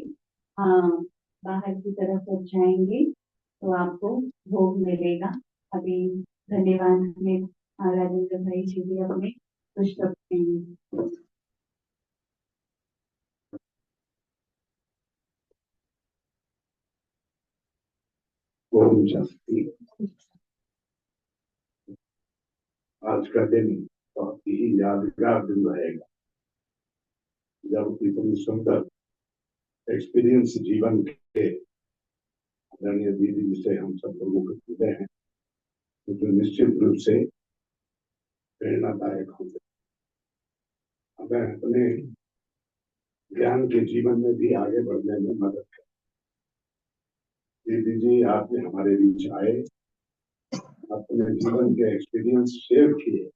बाहर की तरफ जाएंगे तो आपको भोग मिलेगा। अभी धन्यवाद में राजेंद्र भाई जी भी अपने कुछ रखेंगे। ओम शांति। आज का दिन बहुत ही यादगार दिन रहेगा, जब इतनी सुंदर एक्सपीरियंस जीवन के आदरणीय दीदी जिसे हम सब लोगों को मिलते हैं, तो जो निश्चित रूप से प्रेरणादायक होंगे। हमें अपने ज्ञान के जीवन में भी आगे बढ़ने में मदद करें। दीदी जी आपने हमारे बीच आए, अपने जीवन के एक्सपीरियंस शेयर किए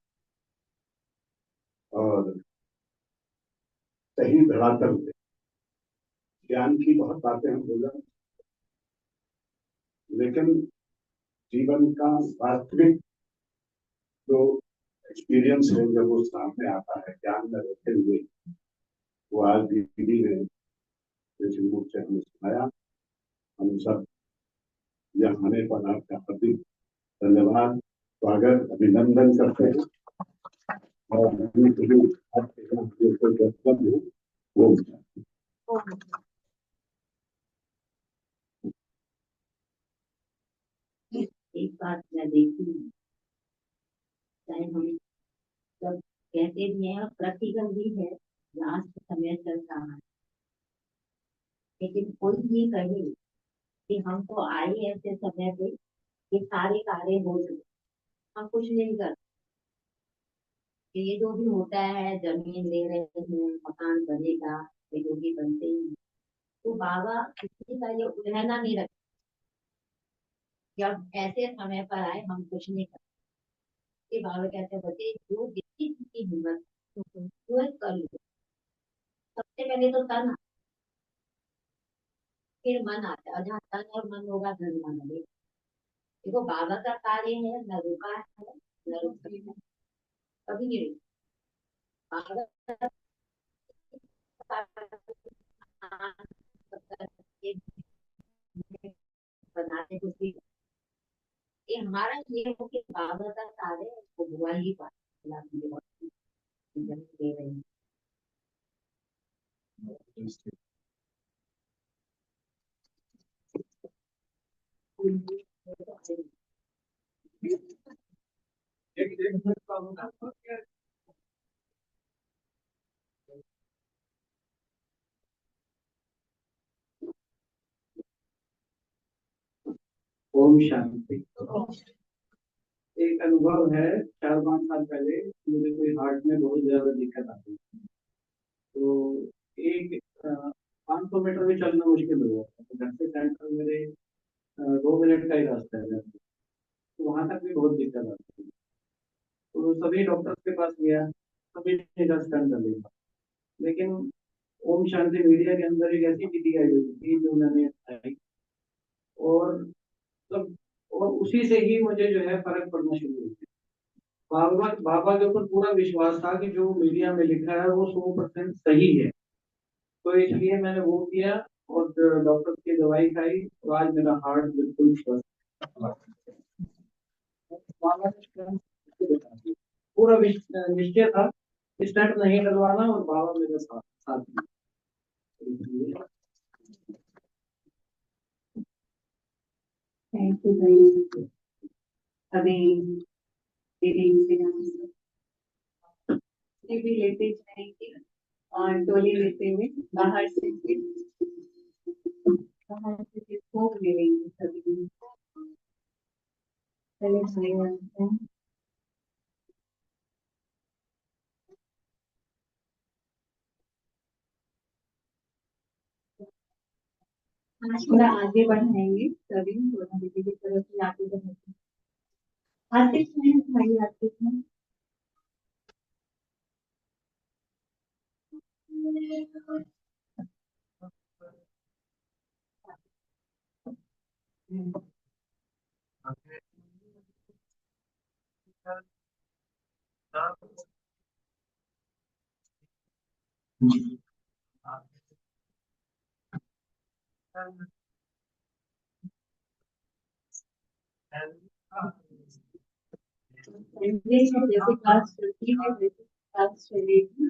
और सही धरातल पे ज्ञान की बहुत बातें हम बोला, लेकिन जीवन का वास्तविक जो एक्सपीरियंस है जब वो सामने आता है ज्ञान में रहते हुए, वो आज दीदी ने जैसे रूप से हमें सुनाया। हम सब यहाँ आने पर आपका हार्दिक धन्यवाद, स्वागत, अभिनंदन करते हैं। और वो एक बात मैं देखी हूँ, चाहे हम सब कहते भी हैं और प्रैक्टिकल भी है, लास्ट समय चल रहा है, लेकिन कोई ये कहे कि हम तो आए ऐसे समय पे ये सारे कार्य हो चुके, हम कुछ नहीं कर, कि ये जो भी होता है, जमीन ले रहे हैं, मकान बनेगा, ये जो भी बनते ही हैं। तो बाबा किसी का ये उलहना नहीं रखते। जब ऐसे समय पर आए हम कुछ नहीं करते, बाबा कहते हैं बच्चे जो जितनी जितनी हिम्मत है, वो कर लो। सबसे पहले तो तन, फिर मन आता है, और जहाँ तन और मन होगा धन मन लगेगा। देखो बाबा का कार्य है, न रुका है न रुक सकता है, कभी नहीं रुका। बाबा का कार्य बनाने कुछ भी, ये हमारा ये हो कि बाबा का कार्य है, उसको बुआ ही पाए दे रही है। ओम शांति। एक अनुभव है, 4-5 साल पहले मुझे कोई हार्ट में बहुत ज्यादा दिक्कत आती थी। तो एक 500 मीटर भी चलना मुश्किल हो जाता था। घर से सेंटर मेरे 2 मिनट का ही रास्ता है घर से। तो वहां तक भी बहुत दिक्कत आती थी। तो सभी डॉक्टर के पास गया, सभी ने दस स्कैन कर लिया, लेकिन ओम शांति मीडिया के अंदर एक ऐसी विधि आई हुई थी जो मैंने आई, और तब और उसी से ही मुझे जो है फर्क पड़ना शुरू हो गया। बाबा बाबा के ऊपर पूरा विश्वास था कि जो मीडिया में लिखा है वो 100% सही है। तो इसलिए मैंने वो किया और डॉक्टर की दवाई खाई, और आज मेरा हार्ट बिल्कुल स्वस्थ। बाबा ने strength बता दी। पूरा निश्चय था, स्टेंट नहीं डलवाना, और बाबा मेरे साथ साथ में। इसलिए थैंक यू भाई। अभी दीदी से हम भी लेते जाएंगे और टोली लेते हुए बाहर से भोग ले लेंगे सभी। चले भाई आते हैं। आज थोड़ा आगे बढ़ाएंगे सभी, थोड़ा दीदी की तरफ से आगे बढ़ाएंगे। आतिश में भाई, आतिश में इंग्लिश में जैसे क्लास चलती है वैसे क्लास चलेगी।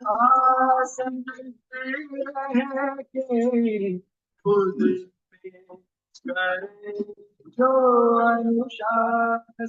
आस है कि खुद पे करे जो अनुशासन